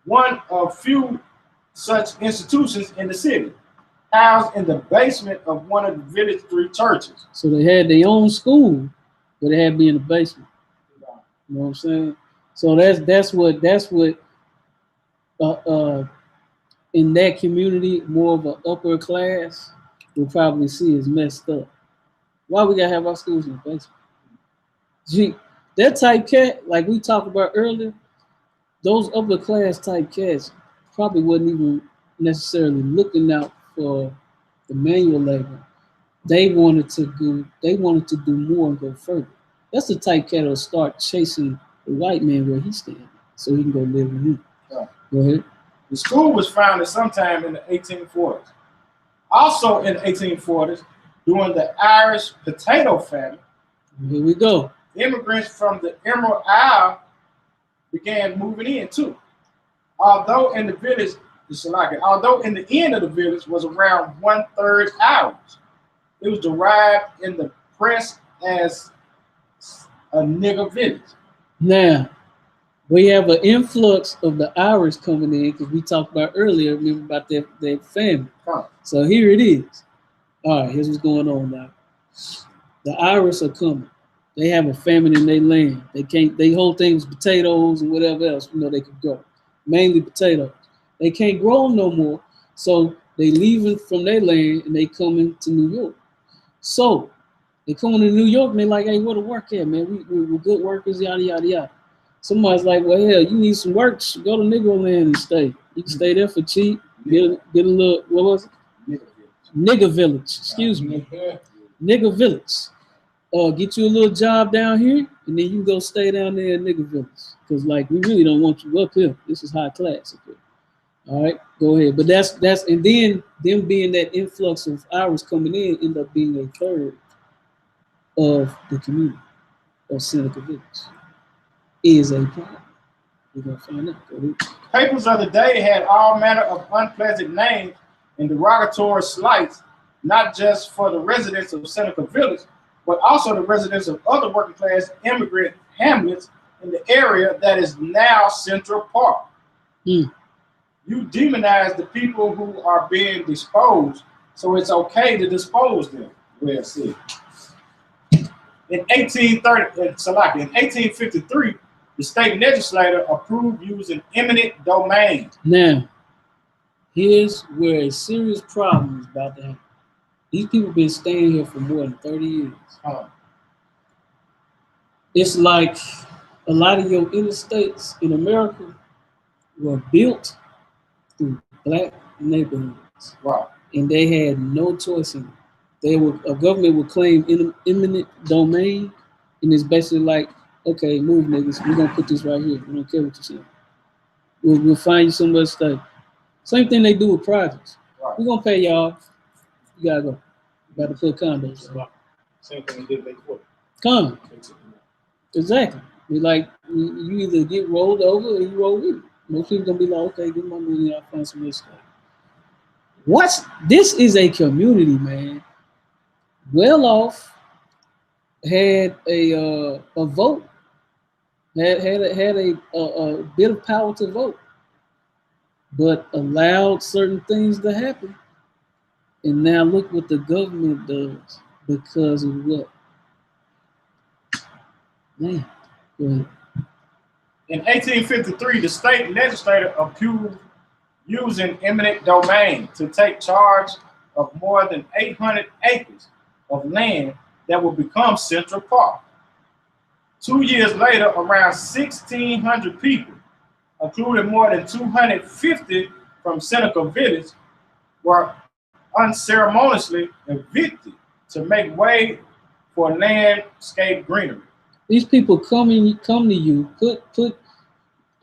one of few such institutions in the city, housed in the basement of one of the village 3 churches. So they had their own school, but they had to be in the basement. You know what I'm saying? So that's what in that community, more of an upper class, will probably see as messed up. Why we gotta have our schools in the basement? Gee, that type cat, like we talked about earlier, those upper class type cats probably wasn't even necessarily looking out for the manual labor. They wanted to do more and go further. That's the type cat that'll start chasing the white man where he's standing, so he can go live with him. Yeah. Go ahead. The school was founded sometime in the 1840s. Also in the 1840s, during the Irish potato famine, Here we go. immigrants from the Emerald Isle began moving in too. Although in the village, although in the end of the village was around 1/3 Irish, it was derived in the press as a nigger village. Now, we have an influx of the Irish coming in because we talked about earlier, remember about that famine. Huh. So here it is. All right, here's what's going on now. The Irish are coming. They have a famine in their land. They whole things potatoes and whatever else, they could grow. Mainly potatoes. They can't grow them no more. So they leaving from their land and they coming to New York. So they coming to New York and they like, hey, where to work at, man? We're good workers, yada, yada, yada. Somebody's like, well, hell, you need some work, go to Negro land and stay. You can stay there for cheap, get a little, what was it? Nigger village, excuse me. Nigger village. Get you a little job down here, and then you can go stay down there in Nigger village. Because, like, we really don't want you up here. This is high class up here. All right, go ahead. But that's and then them being that influx of Irish coming in end up being a third of the community of Seneca Village. Is a problem. We're gonna find out. Go ahead. Papers of the day had all manner of unpleasant names and derogatory slights, not just for the residents of Seneca Village, but also the residents of other working class immigrant hamlets in the area that is now Central Park. You demonize the people who are being disposed, so it's okay to dispose them. Well said. In 1853, the state legislature approved using eminent domain. Now, here's where a serious problem is about to happen. These people been staying here for more than 30 years. It's like a lot of your interstates in America were built through black neighborhoods. Wow. And they had no choice in it. A government would claim eminent domain, and it's basically like, okay, move niggas, we're gonna put this right here. We don't care what you say. We'll find you somewhere to stay. Same thing they do with projects. Right. We're gonna pay y'all. You gotta go. You gotta put condos. Right. Same thing they did before. Come. Exactly. We like you either get rolled over or you roll with it. Most people gonna be like, okay, give my money, I'll find some other stuff. This is a community, man. Well off, had a vote, had a bit of power to vote, but allowed certain things to happen. And now look what the government does because of what? Man, go ahead. In 1853, the state legislature approved using eminent domain to take charge of more than 800 acres of land that will become Central Park. 2 years later, around 1,600 people, including more than 250 from Seneca Village, were unceremoniously evicted to make way for landscape greenery. These people come to you, put,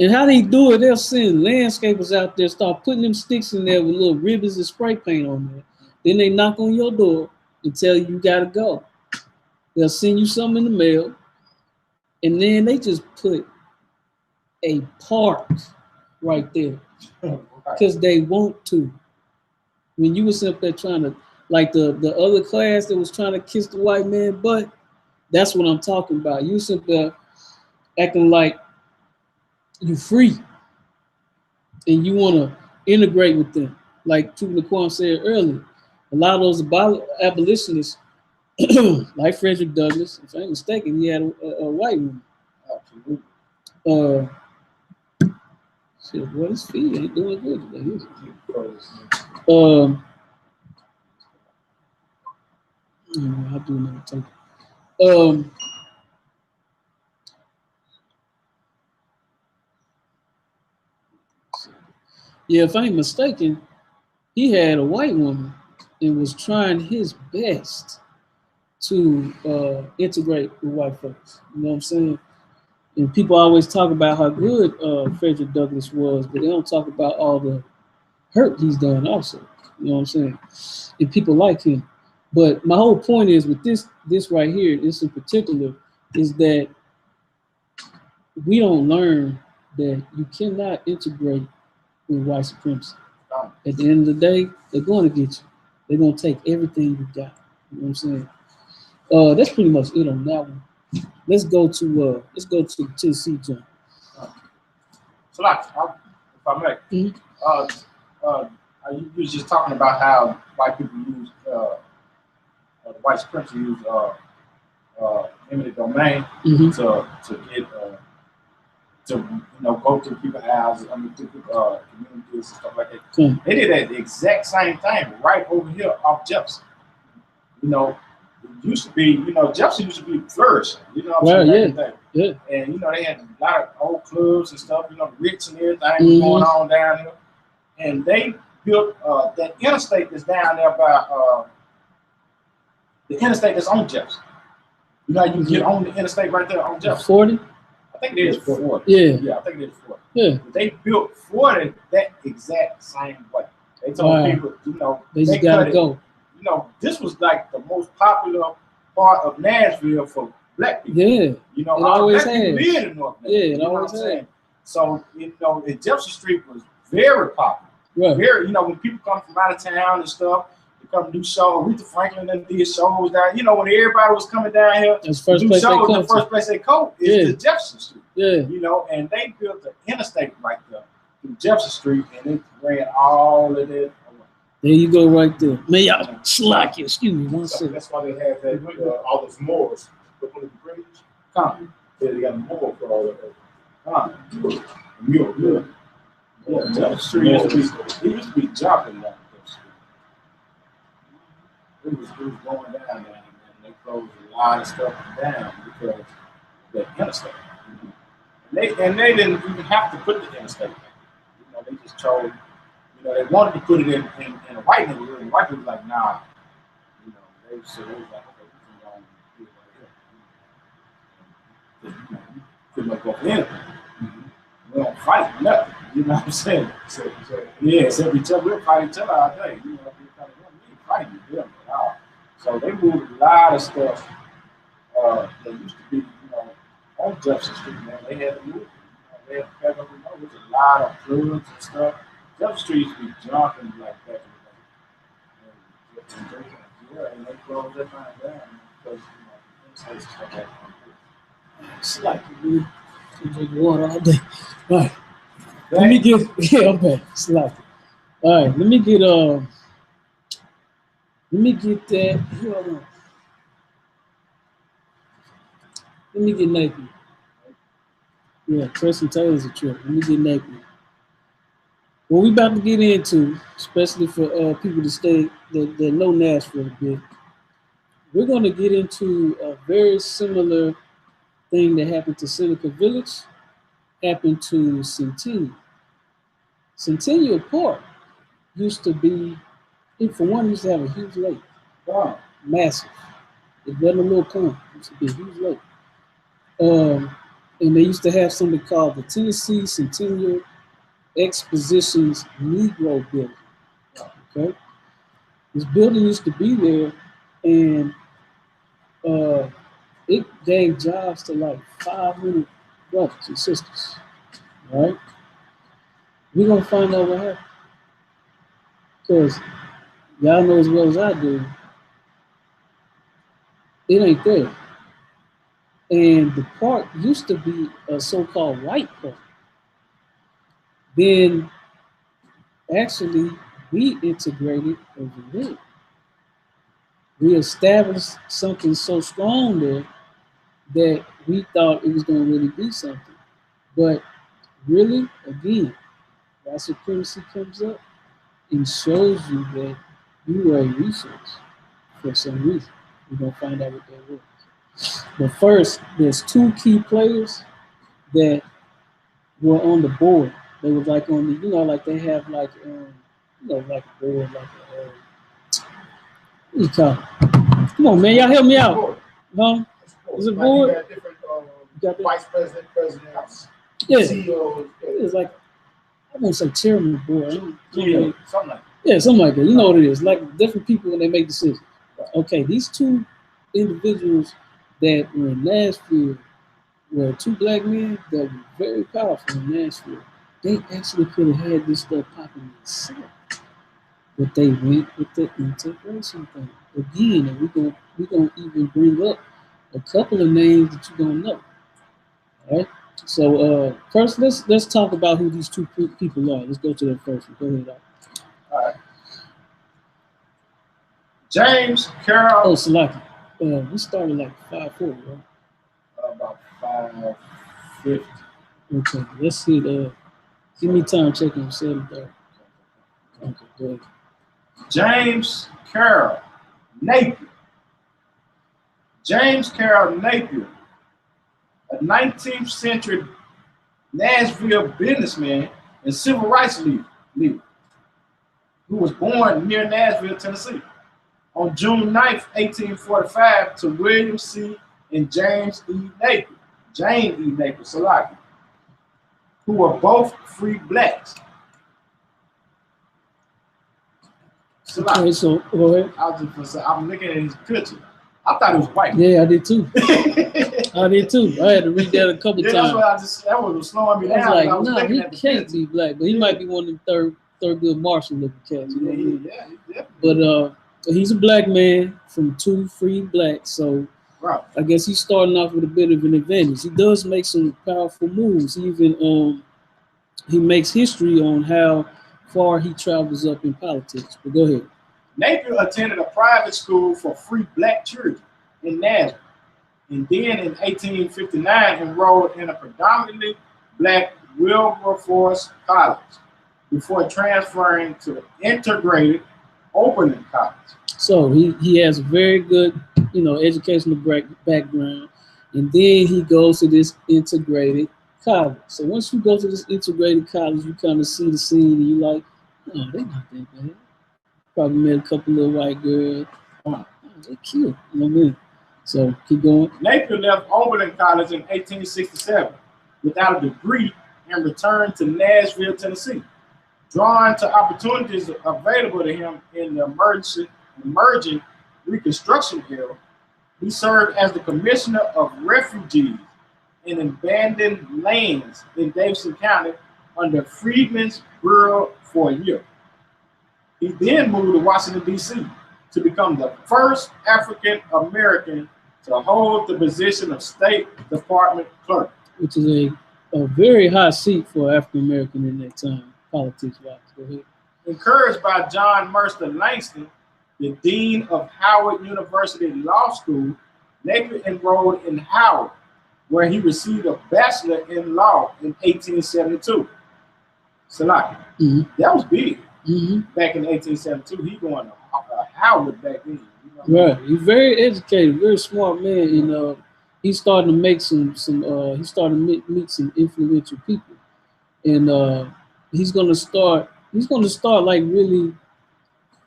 and how they do it, they'll send landscapers out there, start putting them sticks in there with little ribbons and spray paint on there. Then they knock on your door and tell you gotta go. They'll send you something in the mail, and then they just put a park right there because they want to. When you was up there trying to, like the other class that was trying to kiss the white man butt, that's what I'm talking about. You was up there acting like you free and you want to integrate with them. Like True Laquan said earlier, a lot of those abolitionists, like Frederick Douglass, if I ain't mistaken, he had a white woman. Shit, boy, his feet ain't doing good today, is it? I'll do another take. Yeah, if I ain't mistaken, he had a white woman and was trying his best to integrate with white folks. You know what I'm saying? And people always talk about how good Frederick Douglass was, but they don't talk about all the hurt he's done also. You know what I'm saying? And people like him. But my whole point is with this right here, this in particular, is that we don't learn that you cannot integrate with white supremacy. At the end of the day, they're going to get you. They're going to take everything you got. You know what I'm saying? That's pretty much it on that one. Let's go to the Tennessee joint. So, like, if I may, you was just talking about how white people use the white supremacy use eminent domain to get to go to people's houses, to communities and stuff like that. They did that the exact same thing right over here off Jefferson. You know, it used to be, Jefferson used to be flourishing. You know what I'm saying? Yeah. And they had a lot of old clubs and stuff. The Ritz and everything was going on down here. And they built that interstate that's down there by the interstate that's on Jefferson. You know, you can get on the interstate right there on Jefferson. 40? I think it is 40. Yeah. I think it is 40. Yeah. But they built 40 that exact same way. They told people, they just gotta go. This was like the most popular part of Nashville for black people. Yeah. It always black people has. live in North Nashville. Yeah, it always has. So, and Jefferson Street was very popular. Right. Very, when people come from out of town and stuff, they come do shows. Aretha Franklin and did shows down. When everybody was coming down here, that's the first place they come. The first place they go is the Jefferson Street. Yeah. And they built the interstate right there through Jefferson Street, and it ran all of it. There you go, right there. Man, y'all slack you. Excuse me, one second. That's why they have that all those moors. Look on the bridge. They got a moor for all of that. Mule. Yeah, Jefferson Street used to be jumping down that street. It was going down there, and they closed a lot of stuff down because of the interstate. And they didn't even have to put the interstate there. They just chose. They wanted to put it in a white neighborhood, and the white people were like, nah. They was like, okay, we can go and do it right here. Pretty much go for anything. We don't fight nothing. You know what I'm saying? Except each other. We'll fight each other all day. We ain't fighting them at all. So they moved a lot of stuff that used to be, on Jefferson Street, man. They had to move. They had to pack up. There was a lot of clubs and stuff. Jefferson Street used to be jumping like back in the day. And they closed that thing down because, and stuff like that. It's like you drink water all day. All right. Let me get I'm back. It's like all right, let me get that. Hold on. Let me get Napier. Yeah, Tristan Taylor's a trip. Let me get Napier. What we about to get into, especially for people that know Nashville a bit, we're going to get into a very similar thing that happened to Seneca Village, happened to Centennial. Centennial Park used to be, for one, used to have a huge lake. Wow. Massive. It wasn't a little pond. It used to be a huge lake. And they used to have something called the Tennessee Centennial Expositions Negro Building. Okay, this building used to be there, and it gave jobs to like 500 brothers and sisters. All right, we're gonna find out what happened, because y'all know as well as I do, it ain't there. And the park used to be a so-called white park. Then actually we integrated over there. We established something so strong there that we thought it was going to really be something. But really, again, white supremacy comes up, it shows you that you were a resource for some reason. We're gonna find out what that was. But first, there's two key players that were on the board. They was like on the, like they have like, like a board, like a, what do you call it? Come on, man, y'all help me out. Huh? Is it board? You got different vice president, presidents, Yeah. CEOs. It's like, I won't say chairman board. Something like that. Yeah, something like that. You know what it is. Like different people when they make decisions. Okay, these two individuals that were in Nashville were two black men that were very powerful in Nashville. They actually could have had this stuff popping themselves. But they went with the integration thing. Again, and we're gonna even bring up a couple of names that you don't know. All right. So first, let's talk about who these two people are. Let's go to that first one. Go ahead. All right. James Carroll. Oh, Salaki. We started like 5:40, right? About 5:50. Okay. Let's see. Give me time checking 7:30. Okay. Go ahead. James Carroll Napier. James Carroll Napier, a 19th century Nashville businessman and civil rights leader who was born near Nashville, Tennessee, on June 9th, 1845, to William C. and James E. Napier, Jane E. Napier, Salaki, who were both free blacks. Salaki. Okay, so go ahead. I was just gonna say, I'm looking at his picture. I thought it was white. Yeah, I did too. I did too. I had to read that a couple Yeah, times. that was slowing me I down. was like, I was no, looking he at the can't picture. be black, but he might be one of them Thurgood Marshall looking cats. You know what I mean? Yeah. But he's a black man from two free blacks, so Right. I guess he's starting off with a bit of an advantage. He does make some powerful moves. He even he makes history on how far he travels up in politics. But go ahead. Napier attended a private school for free black children in Nashville, and then in 1859 enrolled in a predominantly black Wilberforce College before transferring to integrated Oberlin College. So he has a very good, educational background, and then he goes to this integrated college. So once you go to this integrated college, you kind of see the scene, and you like, oh, they're not that bad. Probably met a couple little white girls. Oh, they're cute. You know what I mean? So keep going. Napier left Oberlin College in 1867 without a degree and returned to Nashville, Tennessee. Drawn to opportunities available to him in the emerging Reconstruction era, he served as the Commissioner of Refugees in abandoned lands in Davidson County under Freedmen's Bureau for a year. He then moved to Washington, D.C. to become the first African American to hold the position of State Department clerk. Which is a very high seat for African American in that time, politics-wise. Go ahead. Encouraged by John Mercer Langston, the Dean of Howard University Law School, Napier enrolled in Howard, where he received a bachelor in law in 1872. Salaki. That was big. Back in 1872, he going to Howard back then. Right, he's very educated, very smart man, and he's starting to make he's starting to meet some influential people, and he's gonna start like really.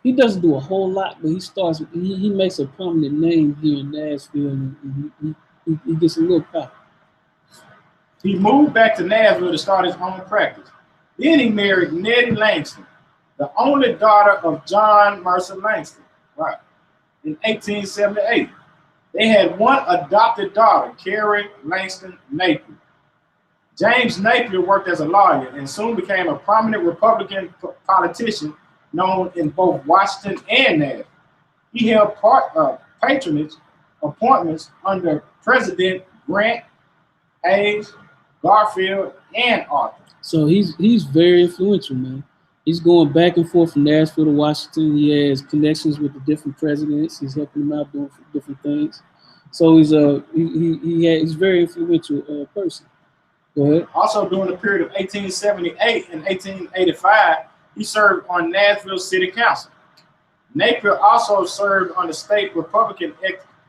He doesn't do a whole lot, but he makes a prominent name here in Nashville, and he gets a little power. He moved back to Nashville to start his own practice. Then he married Nettie Langston, the only daughter of John Mercer Langston, right, in 1878. They had one adopted daughter, Carrie Langston Napier. James Napier worked as a lawyer and soon became a prominent Republican politician known in both Washington and Nashville. He held patronage appointments under President Grant, Hayes, Garfield, and Arthur. So he's very influential, man. He's going back and forth from Nashville to Washington. He has connections with the different presidents. He's helping them out doing different things. So he's a very influential person. Go ahead. Also, during the period of 1878 and 1885, he served on Nashville City Council. Napier also served on the state Republican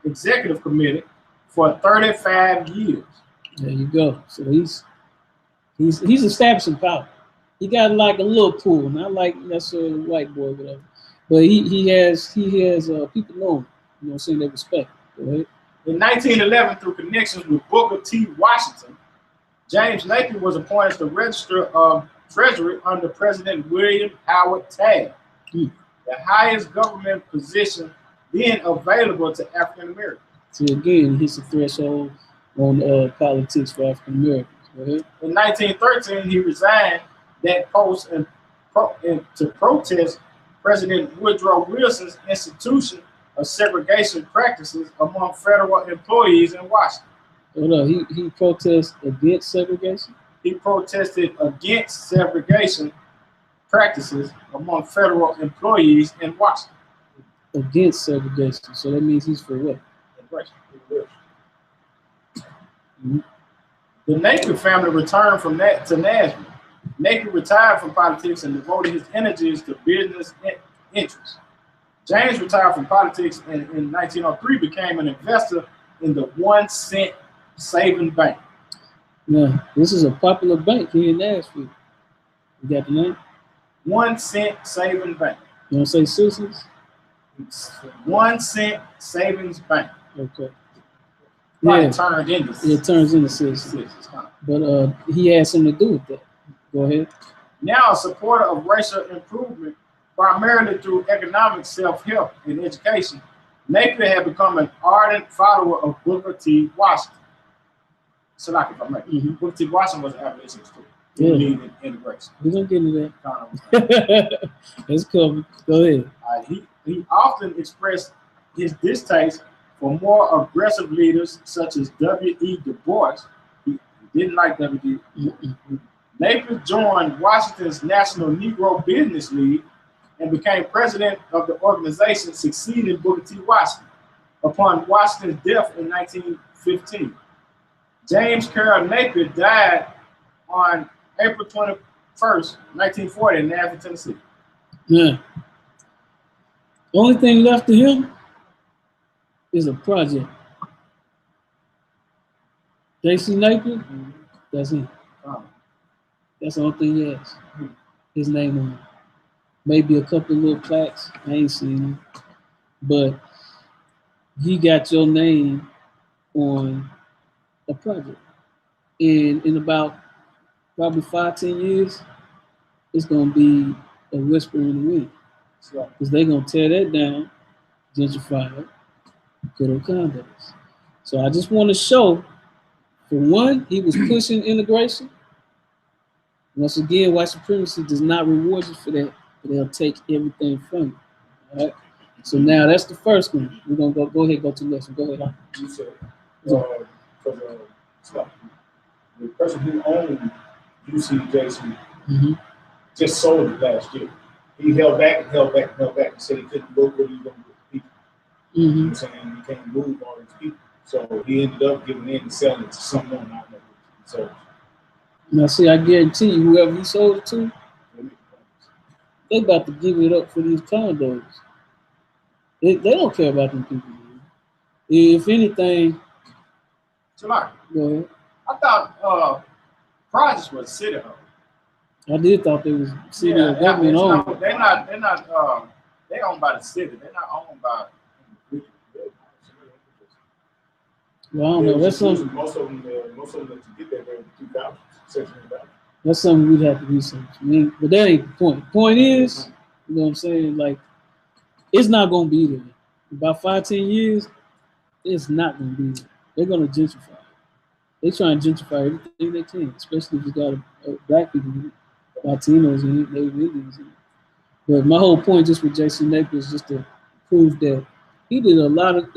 Executive Committee for 35 years. There you go. So he's establishing power. He got like a little pool, not like necessarily a white boy, whatever. But he has people know him. You know what I'm saying? They respect. Go ahead. In 1911, through connections with Booker T. Washington, James Napier was appointed to Register of Treasury under President William Howard Taft, the highest government position then available to African Americans. So again, he's a threshold on politics for African Americans. Go ahead. In 1913, he resigned that post to protest President Woodrow Wilson's institution of segregation practices among federal employees in Washington. Hold on, he protests against segregation? He protested against segregation practices among federal employees in Washington. Against segregation, so that means he's for what? Mm-hmm. The Napier family returned from that to Nashville. Napier retired from politics and devoted his energies to business interests. James retired from politics and in 1903 became an investor in the 1 cent saving bank. Now, this is a popular bank here in Nashville. You got the name? 1 cent saving bank. You don't say Citizens? 1 cent savings bank. Okay. Right, Yeah, it turns into Citizens. But he had something to do with that. Go ahead. Now a supporter of racial improvement, primarily through economic self-help and education, Napier had become an ardent follower of Booker T. Washington. So like if I'm right, Booker T. Washington was an abolitionist too. He needed integration. We don't get into that. Let's cover. Go ahead. He often expressed his distaste for more aggressive leaders such as W.E. Du Bois. He didn't like W.E. Napier joined Washington's National Negro Business League and became president of the organization succeeding Booker T. Washington upon Washington's death in 1915. James Carroll Napier died on April 21st, 1940 in Nashville, Tennessee. Yeah. Only thing left to him is a project. J.C. Napier, that's him. That's the only thing he has. His name on it. Maybe a couple of little plaques. I ain't seen them. But he got your name on a project. And in about probably 5-10 years, it's going to be a whisper in the wind. Because they're going to tear that down, gentrify it, good old condos. So I just want to show, for one, he was pushing integration. Once again, white supremacy does not reward you for that, but they'll take everything from you. All right? So now that's the first one. We're going to go ahead and go to the next one. Go ahead. You said, the person who owned UCJC just sold it last year. He held back and said he couldn't work what he was going to do with people. You know what I'm saying? He can't move all these people. So he ended up giving in and selling it to someone I don't know. So now see, I guarantee you, whoever he sold it to, they about to give it up for these condos. They don't care about them people. Man. If anything, July. Go ahead. I thought projects was city owned. I did thought they was city or government owned. They're not. They owned by the city. They're not owned by. Well, I don't know. That's something. Most of them to get there in 2000, 16,000. That's something we'd have to research. I mean, but that ain't the point. The point is, you know what I'm saying? Like, it's not gonna be there. About 5-10 years, it's not gonna be there. They're gonna gentrify. They try and gentrify everything they can, especially if you got black people in it, Latinos in it, Native Indians in it. But my whole point just with J.C. Napier is just to prove that he did a lot of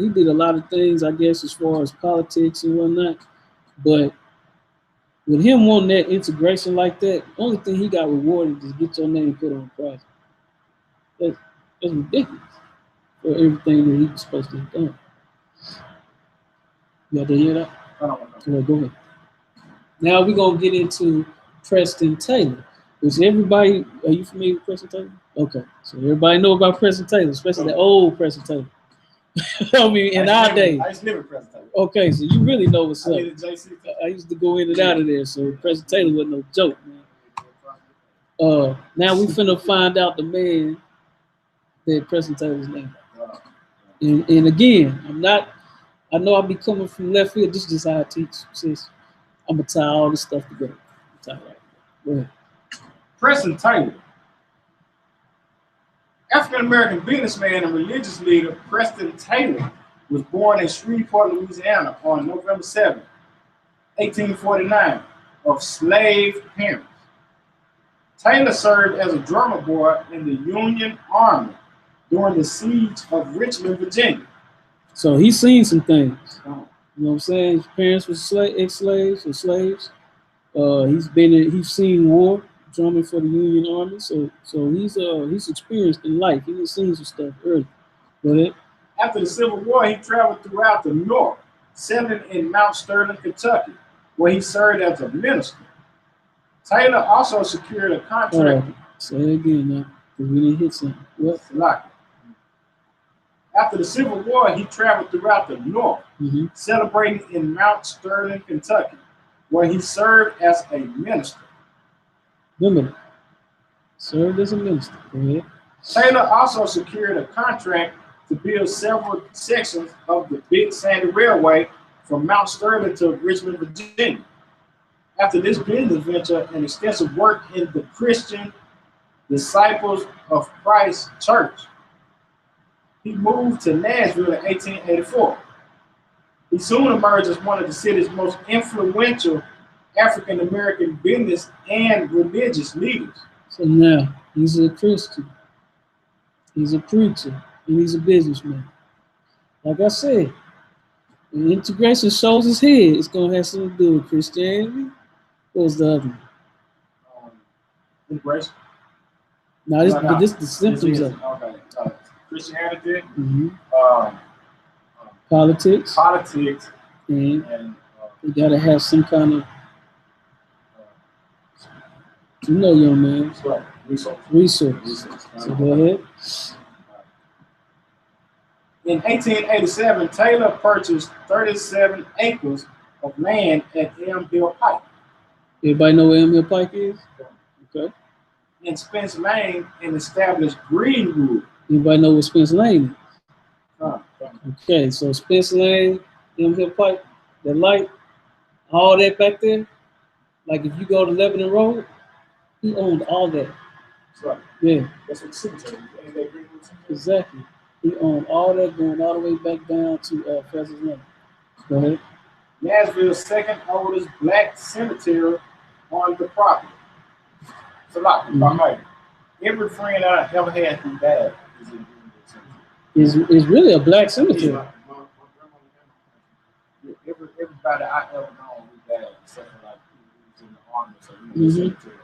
things, I guess, as far as politics and whatnot. But with him wanting that integration like that, the only thing he got rewarded is get your name put on a project. That's ridiculous for everything that he was supposed to have done. You got to hear that? I don't know. Go ahead. Now we're gonna get into Preston Taylor. Which everybody, are you familiar with Preston Taylor? Okay, so everybody know about Preston Taylor, especially the old Preston Taylor. I mean, in our day. I used to live in Preston Taylor. Okay, so you really know what's up. I used to go in and out of there, so Preston Taylor wasn't no joke, man. Now we finna find out the man that Preston Taylor's name. And again, I know I'll be coming from left field. This is just how I teach. Sis. I'm gonna tie all this stuff together. Go ahead. Preston Taylor. African-American businessman and religious leader Preston Taylor was born in Shreveport, Louisiana on November 7, 1849, of slave parents. Taylor served as a drummer boy in the Union Army during the siege of Richmond, Virginia. So he's seen some things. You know what I'm saying? His parents were ex-slaves or slaves. He's seen war, drumming for the Union Army. So he's experienced in life. He's seen some stuff early. Go ahead. After the Civil War, he traveled throughout the North, settling in Mount Sterling, Kentucky, where he served as a minister. Taylor also secured a contract. Say it again now, because we didn't hit something. What? After the Civil War, he traveled throughout the North, celebrating in Mount Sterling, Kentucky, where he served as a minister. Remember, served as a minister. Go ahead. Taylor also secured a contract to build several sections of the Big Sandy Railway from Mount Sterling to Richmond, Virginia. After this business venture and extensive work in the Christian Disciples of Christ Church, he moved to Nashville in 1884. He soon emerged as one of the city's most influential African-American business and religious leaders. So now, he's a Christian, he's a preacher, and he's a businessman. Like I said, when integration shows his head, it's going to have something to do with Christianity. What was the other one? Integration? No, this is the symptoms of it. Okay. Christianity, politics, and you got to have some kind of, young man, resource. So go ahead. In 1887, Taylor purchased 37 acres of land at M.Hill-Pike. Everybody know where M.Hill Pike is? Okay. In Spence Lane and established Greenwood. Anybody know what Spence Lane is? Okay, so Spence Lane, M.Hill Pike, that light, all that back there, like if you go to Lebanon Road, he owned all that. That's right. Yeah. That's what the cemetery is. Exactly. He owned all that going all the way back down to President's Lane. Go ahead. Nashville's second oldest black cemetery on the property. It's a lot. Every friend I ever had who died is in Greenwood Cemetery. It's really a black cemetery. Everybody I ever known who died, except for like who was in the army, so he was in the cemetery.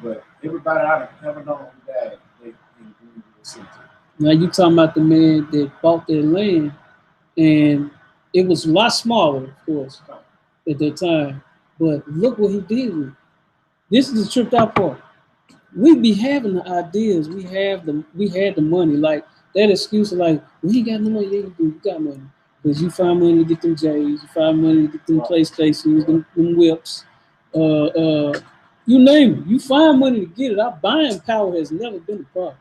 But everybody I ever known who died, they in Greenwood Cemetery. Now you talking about the man that bought their land, and it was a lot smaller, of course, at that time. But look what he did with it. This is the tripped out part. We be having the ideas. We had the money. Like that excuse of like, we ain't got no money. Yeah, you got money. Because you find money to get them J's, you find money to get them PlayStations, them whips, you name it. You find money to get it. Our buying power has never been a problem.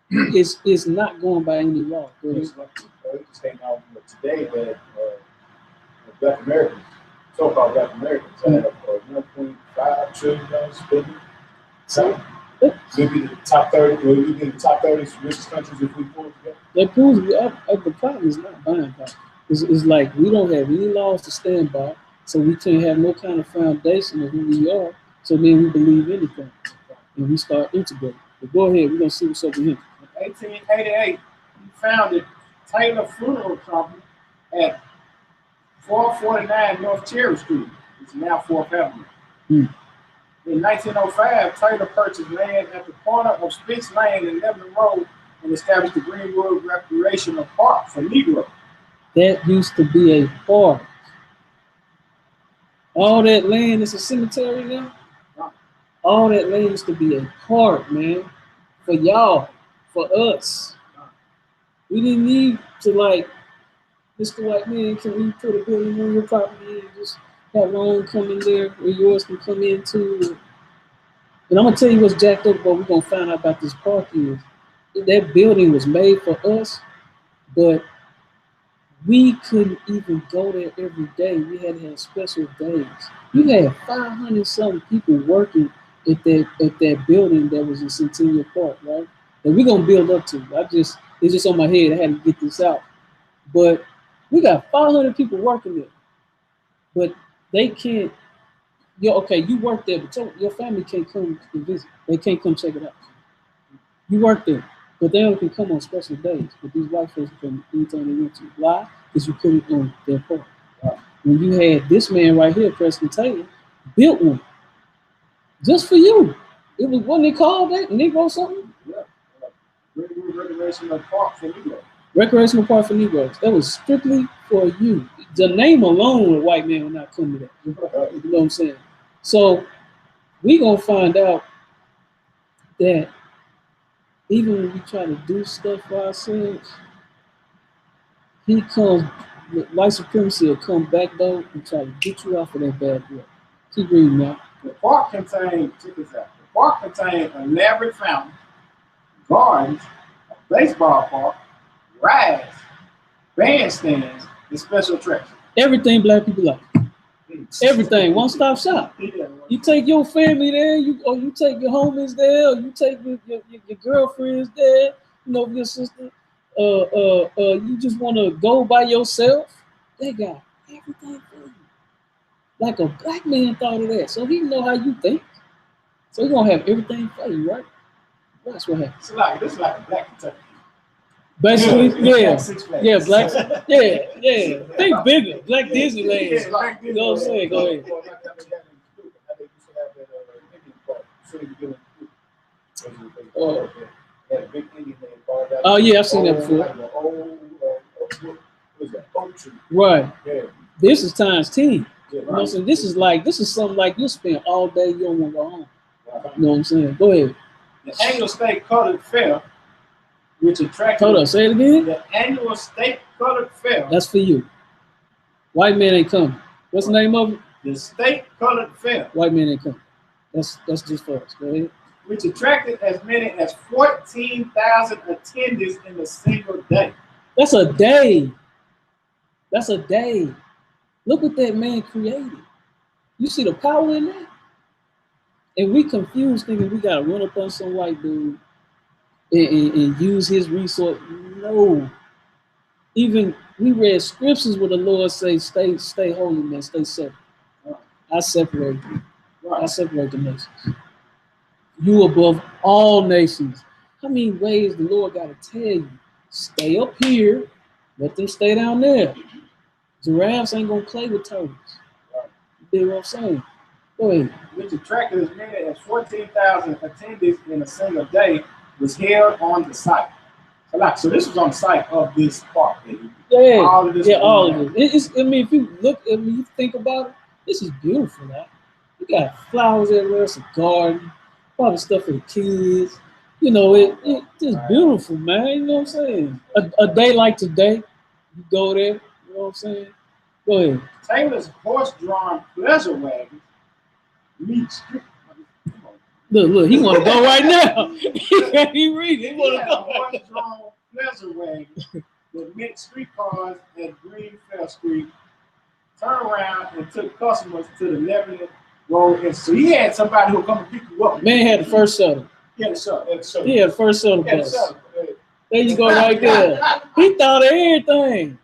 It's not going by any law. It's came out today that Black Americans, so-called Black Americans, have $1.5 trillion spending. So we'll be the top 30. We'll be the top 30 richest countries if we pull together. That proves the problem is not buying power. It's like we don't have any laws to stand by, so we can't have no kind of foundation of who we are. So then we believe anything, and we start integrating. But go ahead, we're gonna see what's up with him. In 1888, he founded Taylor Funeral Company at 449 North Cherry Street. It's now 4th Avenue. In 1905, Taylor purchased land at the corner of Spence Lane and Lebanon Road and established the Greenwood Recreational Park for Negroes. That used to be a park. All that land is a cemetery now. All that land is to be a park, man, for y'all, for us. We didn't need to like, Mr. White Man, can we put a building on your property and just have loan come in there where yours can come in too? And I'm gonna tell you what's jacked up, but we're gonna find out about this park is that building was made for us, but we couldn't even go there every day. We had to have special days. You had 500 something people working at that building that was in Centennial Park, right? And we're gonna build up to. It's just on my head. I had to get this out. But we got 500 people working there, but they can't. Okay, you work there, but your family can't come and visit. They can't come check it out. You work there, but they only can come on special days. But these white folks come anytime they want to. Why? Because you put it on their park. When you had this man right here, Preston Taylor, built one just for you. It was, wasn't it called that? Negro something? Yeah. Recreational park for Negroes. Recreational park for Negroes. That was strictly for you. The name alone, a white man will not come to that. You know what I'm saying? So we gonna find out that even when we try to do stuff for ourselves, he comes, white supremacy will come back though and try to get you off of that bad boy. Keep reading now. The park contained, check this out. The park contained an elaborate fountain, gardens, a baseball park, rides, bandstands, and special attractions. Everything black people like. Everything, one stop shop. You take your family there, you take your homies there, or you take your girlfriends there, you know, your sister. You just want to go by yourself. They got everything for you. Like a black man thought of that, so he know how you think. So he gonna have everything for you, right? That's what happens. This is like a black Kentucky. Basically, yeah, black, yeah. Think bigger, Black Disneyland. You know what I'm saying? Go ahead. Oh yeah, I've seen that before. Right. This is times 10. You know what I'm saying? This is something like you spend all day, you don't want to go home. You know what I'm saying? Go ahead. The annual state colored fair, which attracted. Hold up, say it again. The annual state colored fair. That's for you. White man ain't coming. What's the name of it? The state colored fair. White man ain't coming. That's just for us. Go ahead. Which attracted as many as 14,000 attendees in a single day. That's a day. That's a day. Look what that man created. You see the power in that? And we confused thinking we gotta run up on some white dude and use his resource. No. Even we read scriptures where the Lord say, stay holy, man, stay separate. I separate you. I separate the nations. You above all nations. How many ways the Lord got to tell you? Stay up here, let them stay down there. Giraffes ain't gonna play with turtles. You know what I'm saying? Go ahead. Which attracted as many as 14,000 attendees in a single day, was held on the site. So this was on the site of this park. Yeah, all of this. All of it. I mean, if you look, you think about it, this is beautiful. Right? You got flowers everywhere, it's a garden, probably stuff for the kids. You know, it's just beautiful, man. You know what I'm saying? A day like today, you go there. You know what I'm saying? Go ahead. Taylor's horse-drawn pleasure wagon meets street. Look, he want to go right now. He can't even read it. He want to go. Horse-drawn pleasure wagon that met streetcars at Greenfield Street, turned around and took customers to the Lebanon Road. And so he had somebody who would come and pick you up. Man had the first shuttle. He had the shuttle. He had the first shuttle bus. There you go, right there. He thought of everything.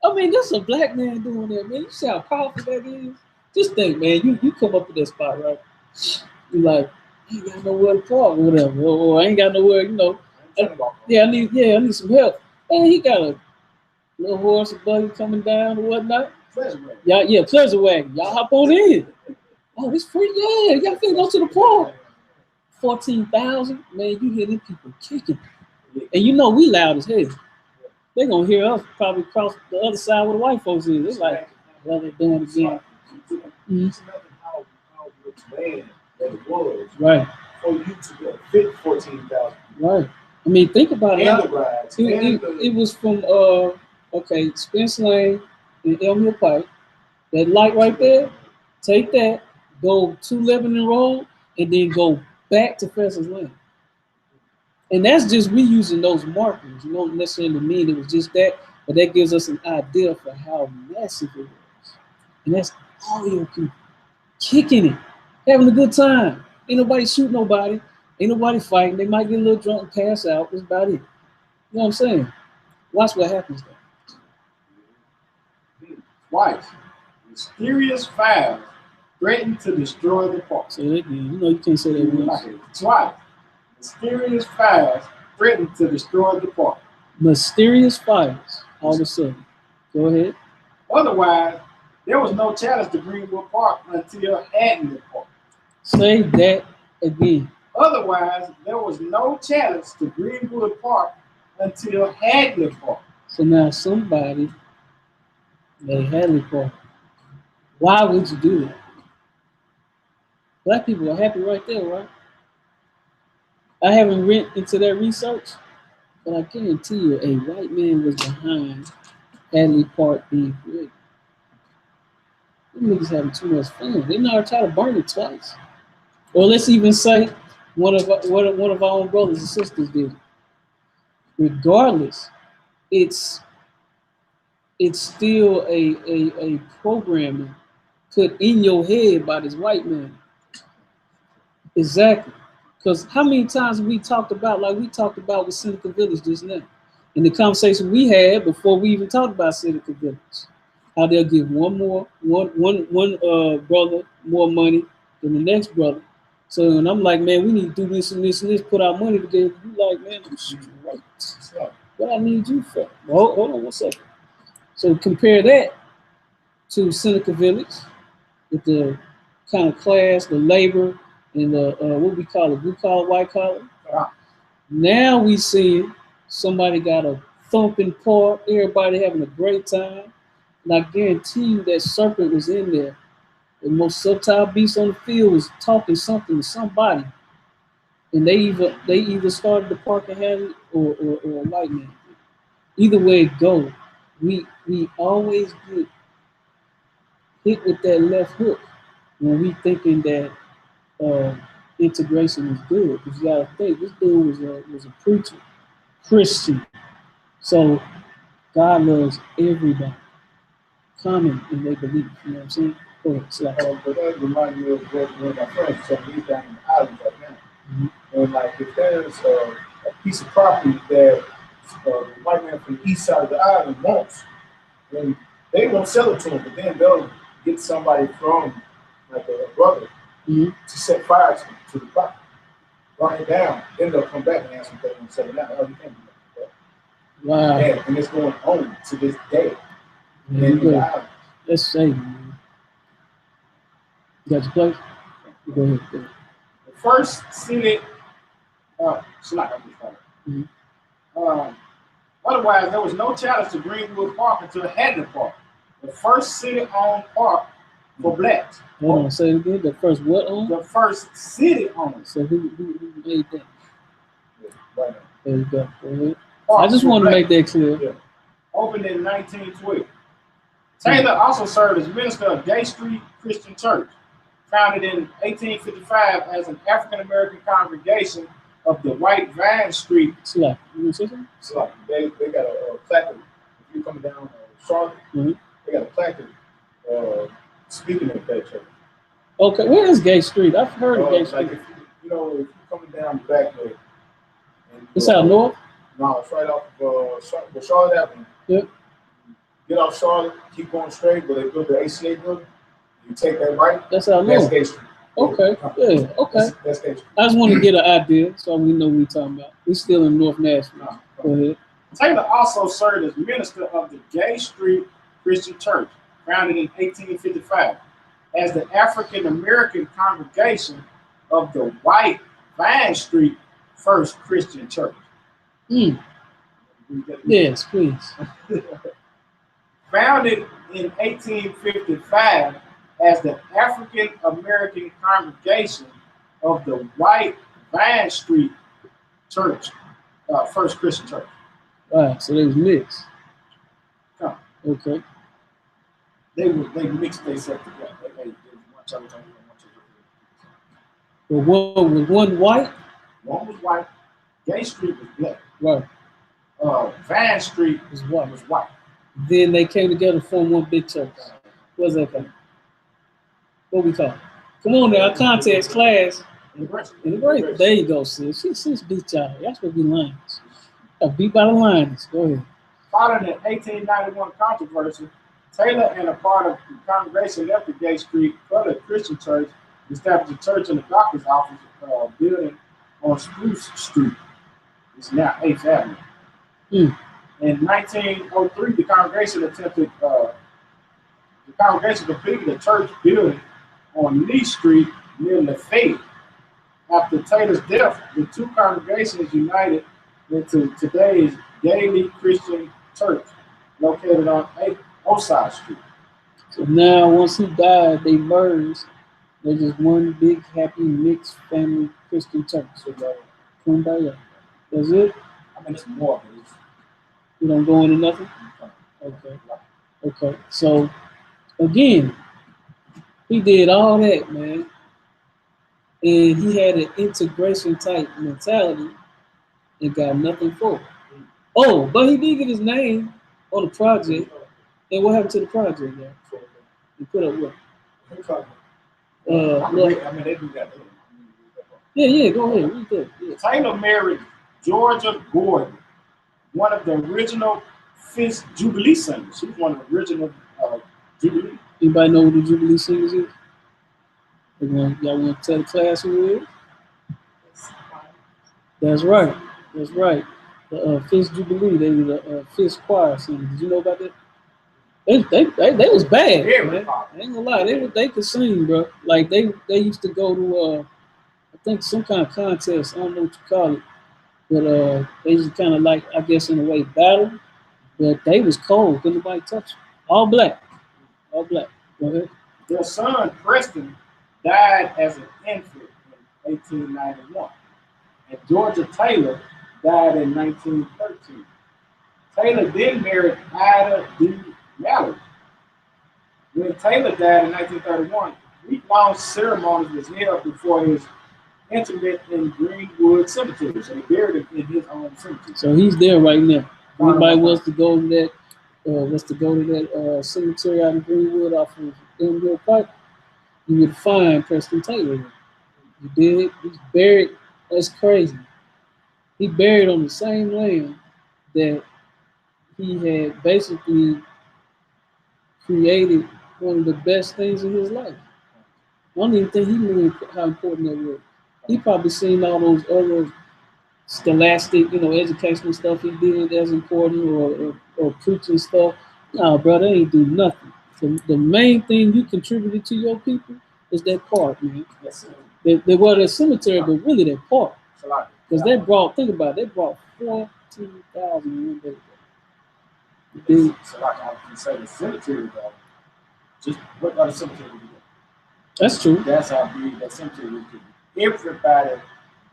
I mean, that's a black man doing that, man. You see how powerful that is? Just think, man, you come up to that spot, right? You like, I ain't got nowhere to park or whatever, or I ain't got nowhere, you know. I need some help. And he got a little horse or buggy coming down or whatnot. Pleasure wagon. Yeah, pleasure wagon. Y'all hop on in. Oh, it's free. Yeah, y'all can go to the park. 14,000, man, you hear them people kicking. And you know we loud as hell. They're gonna hear us probably across the other side where the white folks is. It's like, well, they're doing it again. It's nothing how much land that it was Right. for you to fit 14,000. Right. I mean, think about it. And the rides. It was from okay, Spence Lane and Elmhill Pike. That light right there. Take that, go to Lebanon Road, and then go back to Festus Lane. And that's just we using those markers. You don't necessarily mean it was just that, but that gives us an idea for how massive it was. And that's all your people kicking it, having a good time. Ain't nobody shoot nobody. Ain't nobody fighting. They might get a little drunk and pass out. That's about it. You know what I'm saying? Watch what happens though. Twice. Mysterious fires threatened to destroy the park. Say that again. You know you can't say that once. Twice. Mysterious fires threatened to destroy the park. Mysterious fires all of a sudden. Go ahead. Otherwise, there was no challenge to Greenwood Park until Haddon Park. Say that again. Otherwise, there was no challenge to Greenwood Park until Haddon Park. So now somebody made Hadley Park. Why would you do that? Black people are happy right there, right? I haven't went into that research, but I guarantee you a white man was behind Hadley Park being created. Them niggas having too much fun. They know how to try to burn it twice. Or let's even say one of our own brothers and sisters did it. Regardless, it's still a programming put in your head by this white man. Exactly. Because how many times we talked about, like we talked about with Seneca Village just now, in the conversation we had before we even talked about Seneca Village, how they'll give one brother more money than the next brother. So and I'm like, man, we need to do this and this and this, put our money together. You like, man, I'm straight. What I need you for? Well, hold on one second. So compare that to Seneca Village with the kind of class, the labor, and the what we call it, blue collar, white collar. Now we see somebody got a thumping park, everybody having a great time. And I guarantee you that serpent was in there. The most subtle beast on the field was talking something to somebody. And they either started the park and had it or a white man. Either way it go, we always get hit with that left hook when we thinking that integration is good. Because you gotta think this dude was a preacher, Christian. So God loves everybody. Common in their belief. You know what I'm saying? Go ahead, but that reminds me of what my friends told me. He's down in the island right now. Mm-hmm. And like if there's a piece of property that the white man from the east side of the island wants, then they won't sell it to him, but then they'll get somebody from like a brother to set fire to the property, burn it down. Then they'll come back and ask them if they want to sell it down. Oh, you can't do that. Wow. And it's going on to this day. Let's say, man. You got your place? Go ahead. The first city, otherwise, there was no challenge to Greenwood Park until Haddon Park, the first city-owned park for blacks. Hold on, say it again. The first what owned? The first city-owned. So who made that? Right. There you go. Go ahead. I just want to make that clear. Yeah. Opened in 1912. Taylor also served as minister of Gay Street Christian Church, founded in 1855 as an African-American congregation of the White Vine Street. They got a placard. If you're coming down Charlotte, they got a placard speaking of that church. Okay, where is Gay Street? I've heard of Gay Street. Like if you're coming down the back way. It's out north? No, it's right off of Charlotte Avenue. Yep. Get off Charlotte, keep going straight, but they built the ACA building. You take that right. That's out north. That's Gay Street. Okay, yeah, okay. That's Gay Street. I just want to get an idea so we know what we're talking about. We're still in North Nashville. Go ahead. Taylor also served as minister of the Gay Street Christian Church, founded in 1855, as the African-American congregation of the White Vine Street First Christian Church. Yes, please. Founded in 1855 as the African American congregation of the white Vine Street Church, First Christian Church. Right, so they was mixed. Huh. Okay. They mixed themselves together. They made one church over here, one church over here. But one was one white? One was white. Gay Street was black. Right. Vine Street Was white. was white. Then they came together to form one big church. What's that called? What we call it? Come on now, context class. Integration. There you go, sis. She's beat y'all. That's what we Lions. Beat by the Lions. Go ahead. Following the 1891 controversy, Taylor and a part of the congregation left the Gay Street Colored Christian Church, established a church in the doctor's office building on Spruce Street. It's now 8th Avenue. In 1903, the congregation completed a church building on Lee Street near Lafayette. After Taylor's death, the two congregations united into today's Daily Christian Church, located on Osage Street. So now, once he died, they merged. They're just one big, happy, mixed family Christian church. So, that's it? I mean, it's more, but it's... You don't go into nothing? Okay. Okay. So, again, he did all that, man. And he had an integration type mentality and got nothing for it. Oh, but he did get his name on the project. And what happened to the project, man? You put up what? I mean, they do that. Yeah, go ahead. Read that. Yeah. Taylor married Georgia Gordon, one of the original Fifth Jubilee singers. She's one of the original Jubilee. Anybody know what the Jubilee singers is? Y'all want to tell the class who it is? That's right. That's right. The Fifth Jubilee, they were the Fifth Choir singers. Did you know about that? They was bad, man. I ain't gonna lie, they could sing, bro. Like they used to go to I think some kind of contest. I don't know what you call it, but they used to kind of like, I guess in a way, battle. But they was cold. Couldn't nobody touch them. All black. Go ahead. Their son Preston died as an infant in 1891, and Georgia Taylor died in 1913. Taylor then married Ida D. Mallory. When Taylor died in 1931, week-long ceremonies was held before his interment in Greenwood Cemetery. So they buried him in his own cemetery. So he's there right now. Anybody wants to go to that, cemetery out in Greenwood off of Greenwood Park, you would find Preston Taylor. You did. He's buried. That's crazy. He buried on the same land that he had basically created one of the best things in his life. I don't even think he knew how important that was. He probably seen all those other scholastic, educational stuff he did as important, or preaching stuff. No, bro, they ain't do nothing. The main thing you contributed to your people is that park, man. Yes, They were the cemetery, but really that park. Because they brought 14,000 one day. So like I can say the cemetery though, just what other cemetery we do? That's true. That's how big that cemetery would be. Everybody,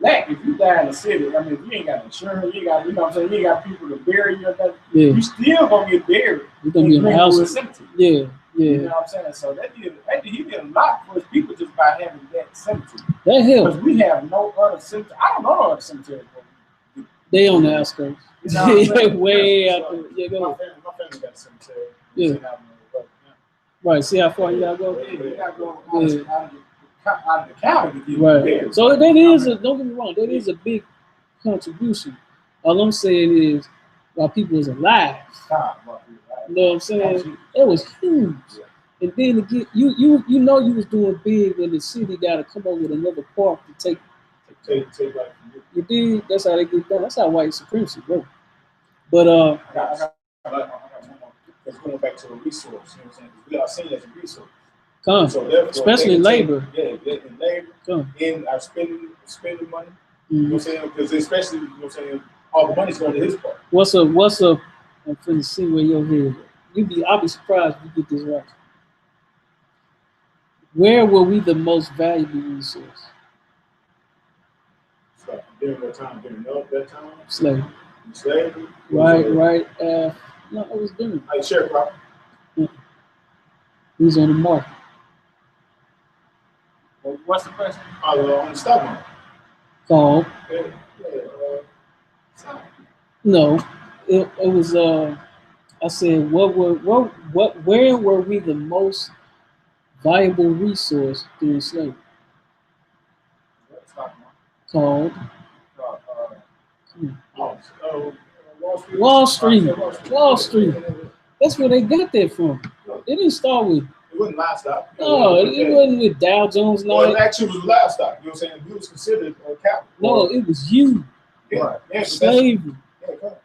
like if you die in the city, I mean, if you ain't got insurance, you got, what I'm saying, you ain't got people to bury you, you still gonna get buried. You're gonna be in the house. Cemetery. Yeah. You know what I'm saying? So he did a lot for his people just by having that cemetery. That helped. Because we have no other cemetery. I don't know no other cemetery. They on the outskirts. You know what I'm saying? Way out there. Yeah, go ahead. My family got a cemetery. Yeah. Right. See how far you gotta go? Yeah, you gotta go out of the county to get right. There. So that is don't get me wrong, that is a big contribution. All I'm saying is while people is alive. You know what I'm saying? It was huge. Yeah. And then again, you was doing big when the city gotta come up with another park to take like you did. That's how they get done. That's how white supremacy works. But I got let's go back to a resource. You know what I'm saying? We are seen as a resource. Come, so especially in labor. In labor. Come. In our spending money. You know what I'm saying? Because especially, you know what I'm saying, all the money's going to his part. What's up? I'm finna see where your head is. I'll be surprised if you get this right. where were we the most valuable resource? So during what time? During that time? Slavery. Slavery? Right. No, it was different. Like sharecropping. He was on the market. Well, what's the question? On the stock market. Called. Yeah. No, it was. I said, where were we the most valuable resource during slavery? Stock market. Called Wall Street. Wall Street. That's where they got that from. It didn't start with. It wasn't livestock. No, it wasn't with Dow Jones and all Well, it that. actually was livestock. You know what I'm saying? It was considered capital. No, it was you. Yeah. Slavery.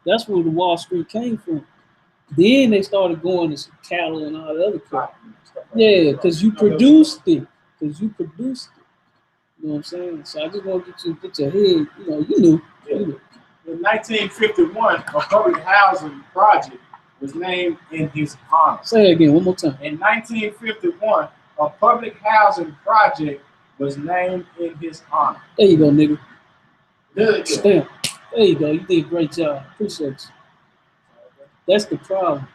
That's where the Wall Street came from. Then they started going to some cattle and all the other crap. Yeah, because you produced it. You know what I'm saying? So I just want to get your head, you knew. In 1951, a public housing project was named in his honor. Say it again, one more time. In 1951, a public housing project was named in his honor. There you go, nigga. Yeah. Stamp. There you go. You did a great job. Appreciate you. That's the problem.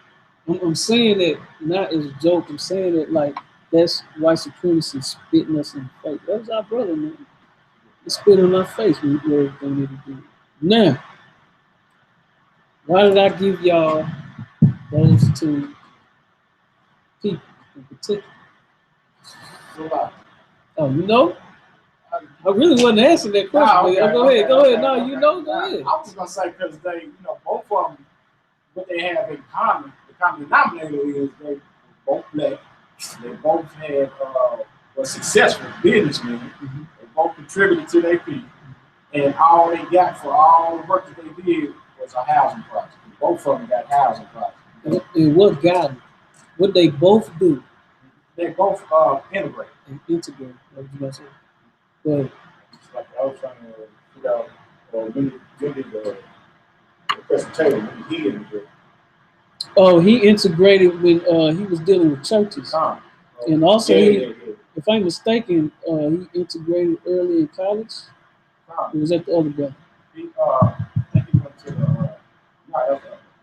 I'm saying that not as a joke. I'm saying it like that's white supremacy spitting us in the face. That was our brother, man. He spit in our face when we do everything that he did. Now, why did I give y'all those two people in particular? Oh, you know? I really wasn't answering that question. Okay, Go ahead. No, go ahead. I was gonna say because they, both of them, what they have in common, the common denominator is they both black. They both had were successful businessmen. Mm-hmm. They both contributed to their people, and all they got for all the work that they did was a housing project. Both of them got housing projects. And what got them? What they both do? They both integrate. And integrate. What you gonna say? Go ahead. Like I was trying to figure out when did the President Taylor when he integrated. Oh, he integrated when he was dealing with churches. And also, if I'm mistaken, he integrated early in college. It was at the other brother. I think he went to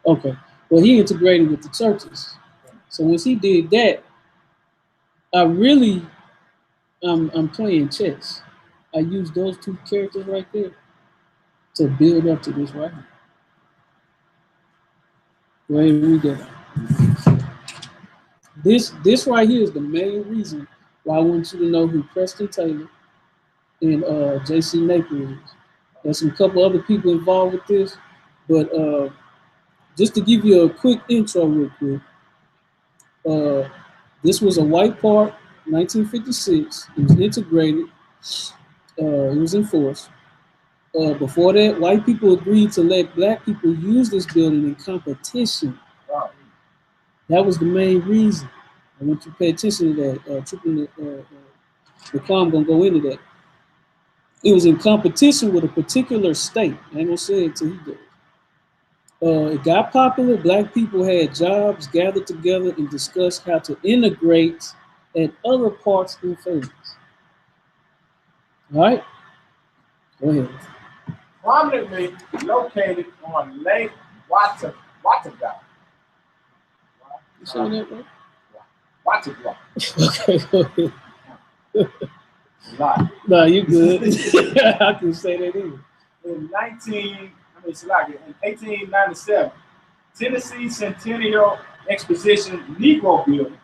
Okay. Well, he integrated with the churches. So once he did that, I'm playing chess. I used those two characters right there to build up to this right here. Go ahead and read that. This right here is the main reason why I want you to know who Preston Taylor and J.C. Napier is. There's some couple other people involved with this, but just to give you a quick intro real quick, this was a white park, 1956. It was integrated. It was enforced. Before that, white people agreed to let black people use this building in competition. Wow. That was the main reason. I want you to pay attention to that. The clown gonna go into that. It was in competition with a particular state. I ain't gonna say it till he goes. It got popular. Black people had jobs, gathered together, and discussed how to integrate at other parts and phases. All right? Go ahead. Prominently located on Lake Watauga. You saying that right? Watauga. Okay, go ahead. Lot. No, you good. I can say that either. In 1897, Tennessee Centennial Exposition Negro Building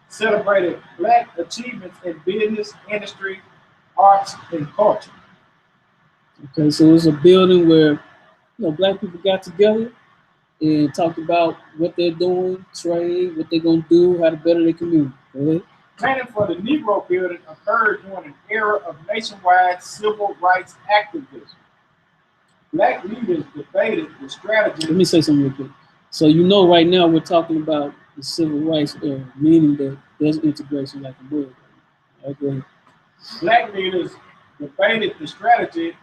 celebrated black achievements in business, industry, arts, and culture. Okay, so it was a building where black people got together and talked about what they're doing, trade, what they're gonna do, how to better their community. Go ahead. Planning for the Negro Building occurred during an era of nationwide civil rights activism. Black leaders debated the strategy. Let me say something real quick. So right now we're talking about the civil rights era, meaning that there's integration like a word. All right, go ahead. Black leaders debated the strategy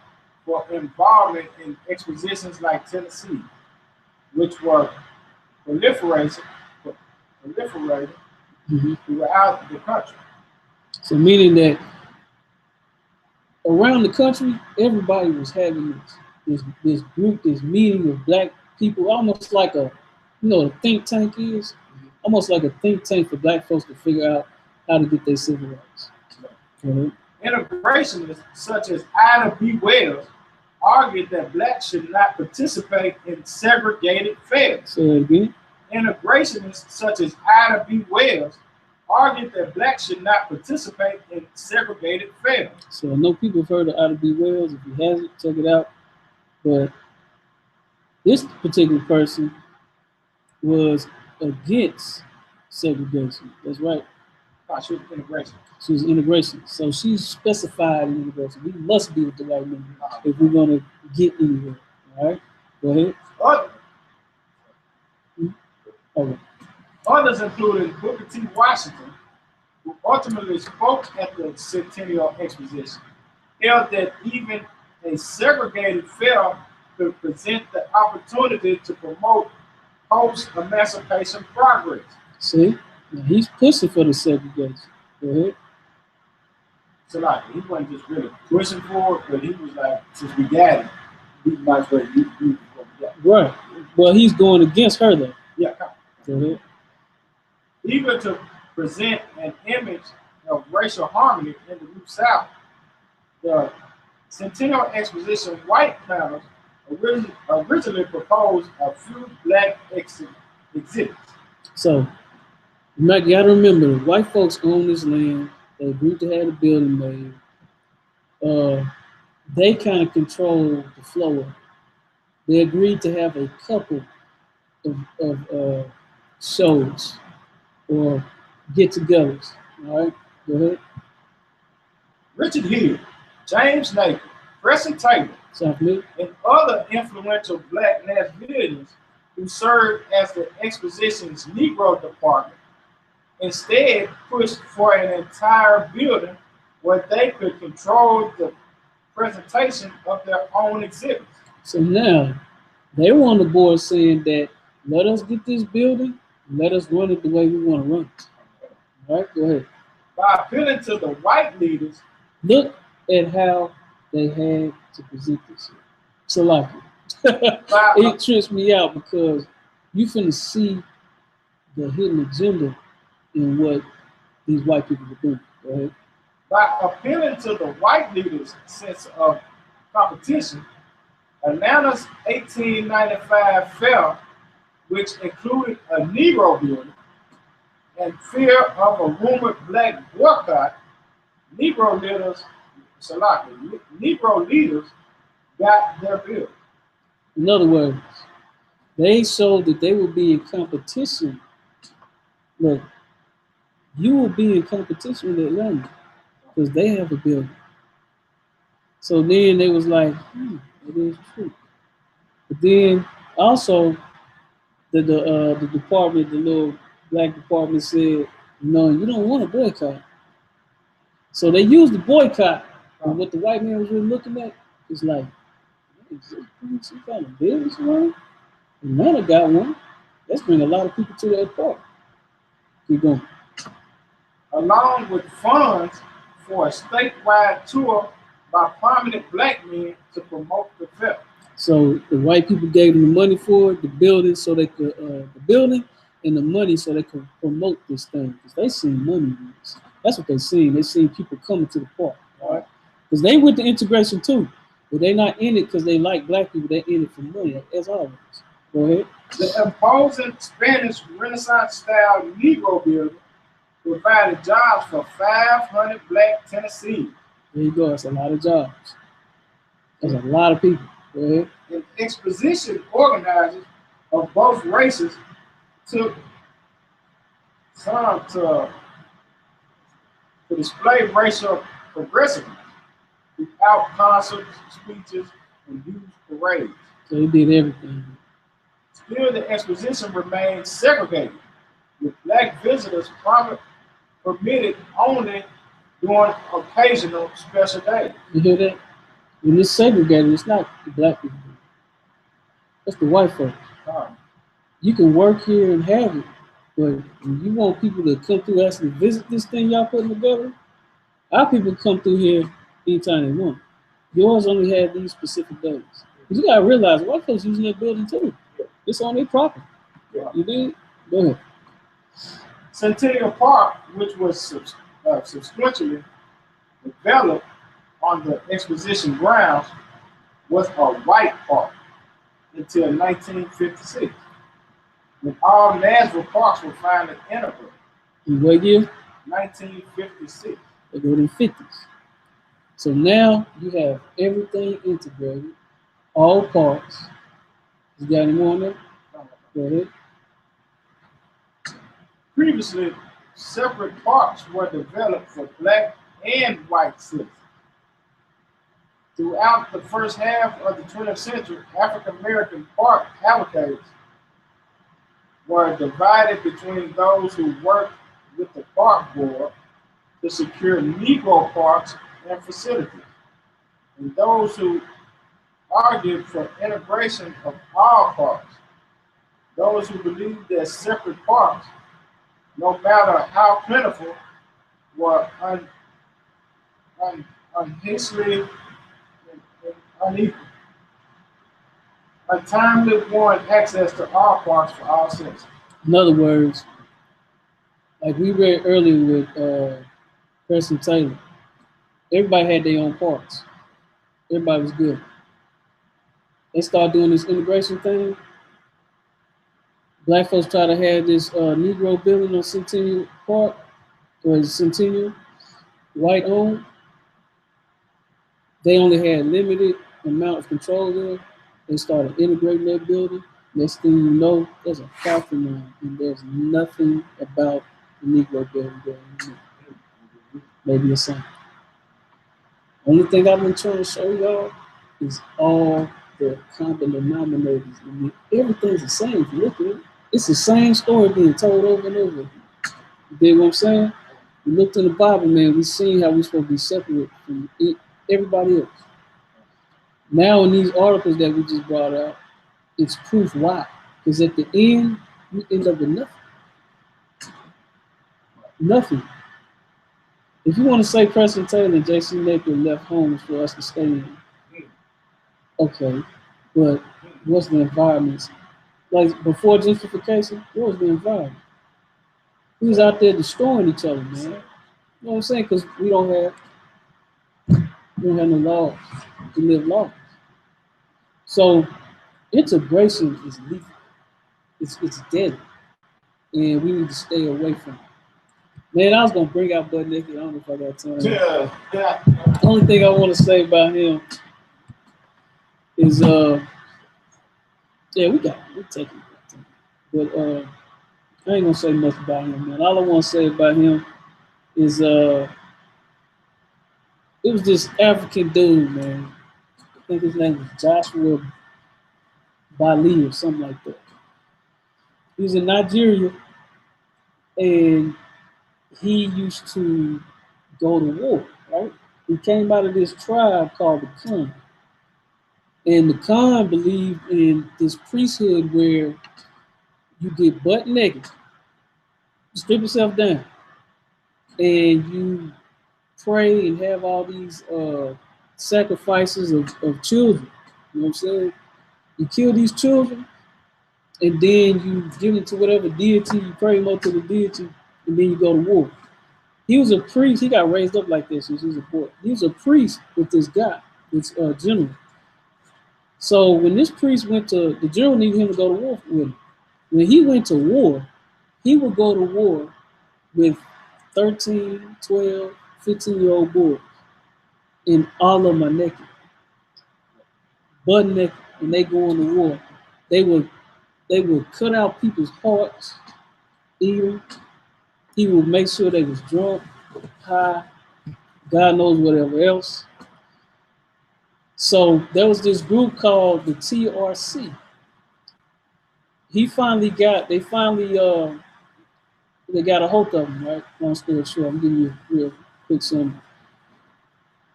for involvement in expositions like Tennessee, which were proliferating throughout the country. So meaning that around the country, everybody was having this group, this meeting of black people, almost like a, a think tank is, almost like a think tank for black folks to figure out how to get their civil rights. Integrationists such as I.S.U.P.K Wells argued that blacks should not participate in segregated fares. Say that again. Integrationists such as I.S.U.P.K Wells argued that blacks should not participate in segregated fares. So I know people have heard of I.S.U.P.K Wells. If you haven't, check it out. But this particular person was against segregation. That's right. She was integration. She was integration. So she's specified in integration. We must be with the white man if we're going to get anywhere. All right? Go ahead. Okay. Others, including Booker T. Washington, who ultimately spoke at the Centennial Exposition, held that even a segregated fare could present the opportunity to promote post-emancipation progress. See? Now he's pushing for the segregation. Go ahead. So like he wasn't just really pushing for it, but he was like, since we got it, we might as well use what we got. Right. Well, he's going against her though. Yeah. Go ahead. Even to present an image of racial harmony in the New South, the Centennial Exposition white panels originally proposed a few black exhibits. So, you got to remember, white folks own this land. They agreed to have the building made. They kind of control the flow of it. They agreed to have a couple of shows or get-togethers. All right, go ahead. Richard Hill, James Napier, Preston Taylor, and other influential black Nashvillians who served as the exposition's Negro department instead pushed for an entire building where they could control the presentation of their own exhibits. So now they were on the board saying that let us get this building, let us run it the way we want to run it. All right, go ahead. By appealing to the white leaders, look at how they had to present this. So like it trips me out because you finna see the hidden agenda in what these white people are doing. Go ahead. By appealing to the white leaders' sense of competition, Atlanta's 1895 fair, which included a Negro building, and fear of a rumored black boycott, Negro leaders got their bill. In other words, they showed that they would be in competition. Look, you will be in competition with Atlanta because they have a building. So then they was like, it is true. But then also the department, the little black department said, no, you don't want to boycott. So they used the boycott, and what the white man was really looking at is like, some kind of business around. Atlanta got one. Let's bring a lot of people to that park. Keep going. Along with funds for a statewide tour by prominent black men to promote the fair. So the white people gave them the money for it, the building, so they could the building and the money so they could promote this thing because they seen money in this. That's what they seen. They seen people coming to the park, all right? Because they with the integration too, but they not in it because they like black people. They in it for money, as always. Go ahead. The imposing Spanish Renaissance-style Negro building provided jobs for 500 black Tennesseans. There you go. That's a lot of jobs. That's a lot of people. Go ahead. And exposition organizers of both races took some to display racial progressiveness without concerts, speeches, and huge parades. So they did everything. Still, the exposition remained segregated, with black visitors permitted only during occasional special days. You hear that? When it's segregated, it's not the black people. That's the white folks. You can work here and have it, but when you want people to come through actually visit this thing y'all putting together, Our people come through here anytime they want. Yours only had these specific days. You gotta realize white folks using that building too. It's on their property. Yeah. You think? Go ahead. Centennial Park, which was subsequently developed on the exposition grounds, was a white park until 1956, when all Nashville parks were finally integrated. In what year? 1956. They go in the 50s. So now you have everything integrated, all parks. You got any more on there? Go ahead. Previously, separate parks were developed for black and white citizens. Throughout the first half of the 20th century, African American park allocators were divided between those who worked with the park board to secure Negro parks and facilities, and those who argued for integration of all parks. Those who believed that separate parks, no matter how plentiful, were unhastily unequal. Untimely warrant access to all parks for all citizens. In other words, like we read earlier with Preston Taylor, everybody had their own parks. Everybody was good. They started doing this integration thing. Black folks try to have this Negro building on Centennial Park, or Centennial, white owned. They only had limited amount of control there. They started integrating that building. Next thing you know, there's a parking lot, and there's nothing about the Negro building there. Maybe a sign. Only thing I've been trying to show y'all is all the common denominators. I mean, everything's the same. If you look at it, it's the same story being told over and over. You dig what I'm saying? We looked in the Bible, man, we seen how we're supposed to be separate from everybody else. Now in these articles that we just brought out, it's proof why. Because at the end, you end up with nothing. Nothing. If you want to say Preston Taylor and J.C. Napier left homes for us to stay in, okay, but what's the environment? Like before gentrification, what was the environment? We was out there destroying each other, man. You know what I'm saying? Because we don't have no laws to live laws. So integration is lethal. It's deadly, and we need to stay away from it. Man, I was gonna bring out Bud Naked. I don't know if I got time. Yeah. The only thing I want to say about him is yeah, we take it. But I ain't gonna say much about him, man. All I want to say about him is it was this African dude, man. I think his name was Joshua Bali or something like that. He was in Nigeria, and he used to go to war, right? He came out of this tribe called the Khan. And the Khan believed in this priesthood where you get butt naked, strip yourself down, and you pray and have all these sacrifices of children. You know what I'm saying? You kill these children, and then you give it to whatever deity, you pray more to the deity, and then you go to war. He was a priest. He got raised up like this since he was a boy. He was a priest with this guy, this general. So when this priest went to, the general needed him to go to war with him. When he went to war, he would go to war with 13, 12, 15-year-old boys, and all of them are naked, butt naked, and they go into war. They would cut out people's hearts, eat them. He would make sure they was drunk, high, God knows whatever else. So there was this group called the TRC. They finally got a hold of him, right? Long story short, I'm giving you a real quick summary.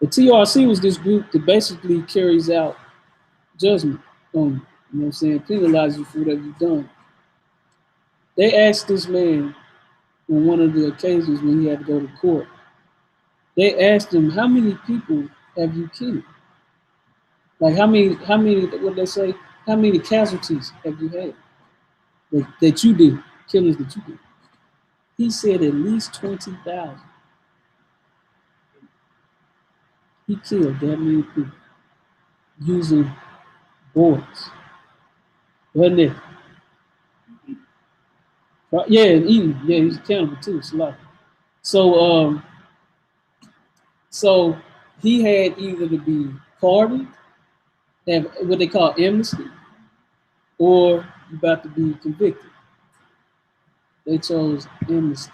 The TRC was this group that basically carries out judgment on you. You know what I'm saying? Penalize you for whatever you've done. They asked this man on one of the occasions when he had to go to court, They asked him, how many people have you killed? Like how many, what they say, how many casualties have you had that you did, killings that you did? He said at least 20,000. He killed that many people using boys. Wasn't it? Yeah, and eating. Yeah, he's a cannibal too. It's a lot. So he had either to be pardoned, have what they call amnesty, or about to be convicted. They chose amnesty.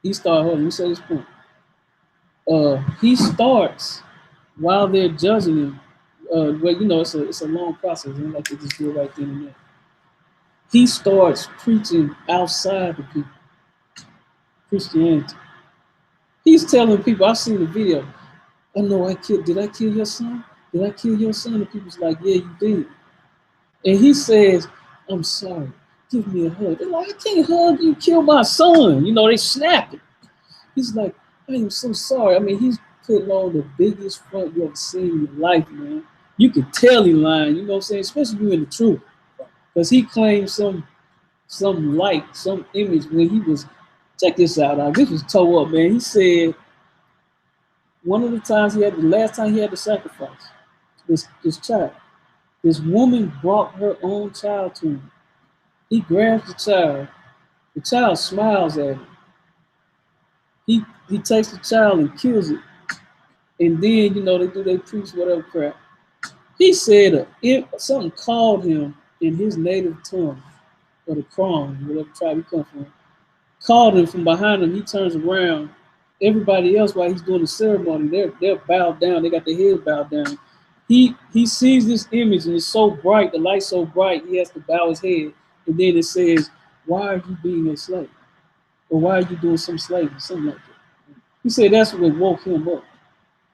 He started, hold on, let me say this point. He starts while they're judging him. Well, you know, it's a long process. It's like they just do it right then and there. He starts preaching outside the people, Christianity. He's telling people, I've seen the video. I know did I kill your son? Did I kill your son? And people's like, yeah, you did. And he says, I'm sorry, give me a hug. They're like, I can't hug you, kill my son. You know, they snapped it. He's like, I am so sorry. I mean, he's putting on the biggest front you ever seen in your life, man. You can tell he lying, you know what I'm saying? Especially you in the truth. Because he claimed some light, some image when he was, check this out, this was tore up, man. He said one of the last time he had to sacrifice this child. This woman brought her own child to him. He grabs the child smiles at him. He takes the child and kills it. And then, you know, they preach whatever crap. He said something called him in his native tongue, or the Kron, whatever tribe he comes from, called him from behind him. He turns around. Everybody else, while he's doing the ceremony, they're bowed down. They got their heads bowed down. He sees this image and it's so bright, the light's so bright, he has to bow his head. And then it says, why are you being a slave? Or why are you doing some slavery? Something like that. He said that's what woke him up.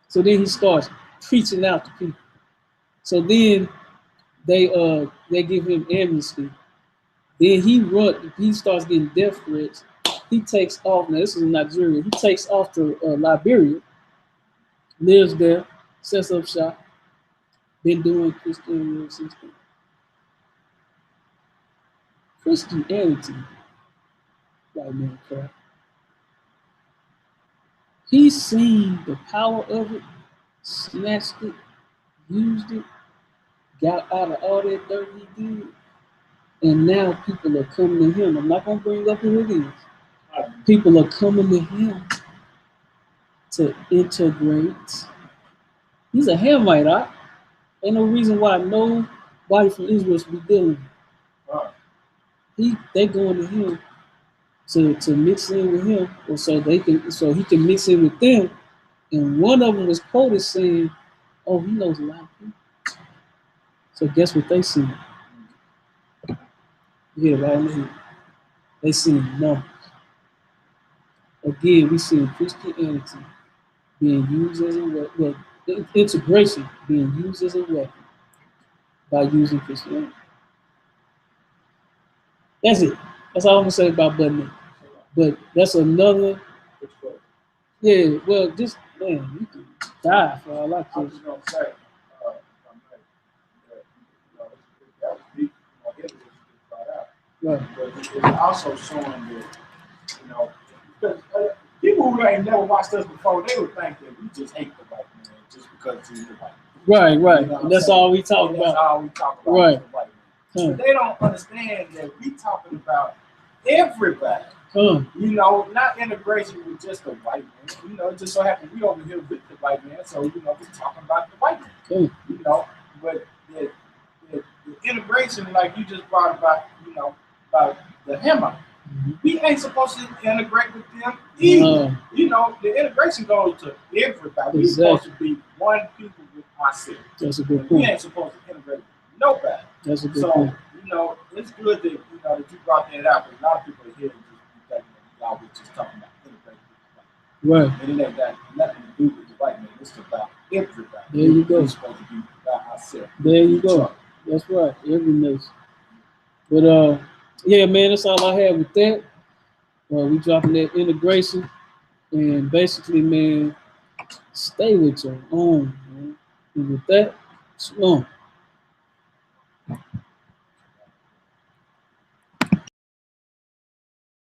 So then he starts preaching out to people. So then they give him amnesty. Then he starts getting death threats. He takes off, now this is in Nigeria, he takes off to Liberia, lives there, sets up shop, been doing Christianity since then. Christianity, white man crap. He's seen the power of it, snatched it, used it, got out of all that dirt he did, and now people are coming to him. I'm not going to bring up who it is. People are coming to him to integrate. He's a Hamite, right? Ain't no reason why nobody from Israel should be dealing with him. They going to him to mix in with him, or so he can mix in with them. And one of them was quoted saying, "Oh, he knows a lot of people." So guess what they see? Yeah, right in here. They see numbers. Again, we see Christianity being used as a weapon, integration being used as a weapon by using Christianity. That's it. That's all I'm gonna say about button. But that's another. Yeah, well, just man, you can die for all I care. I was just gonna say, that was deep. Right. But it's also showing that, because people who ain't never watched us before, they would think that we just hate the white man just because he's the white man. Right. You know And that's all we talk about. That's all we talk about. Right. The white man. But they don't understand that we talking about everybody. Not integration with just the white man. It just so happens we over here with the white man, so we're talking about the white man. But the integration, like you just brought about, about the Hamite. We ain't supposed to integrate with them either. The integration goes to everybody. We're supposed to be one people with ourselves. That's a good point. We ain't supposed to integrate with nobody. That's a good point. It's good that that you brought that out, because a lot of people are here and just think y'all was just talking about integrating with the white man. Right. And it ain't got nothing to do with the white man. It's about everybody. There you go. We're supposed to be about ourselves. There you go. That's right. Every nation. But yeah, man, that's all I have with that. We dropping that integration. And basically, man, stay with your own, man. And with that, shalom.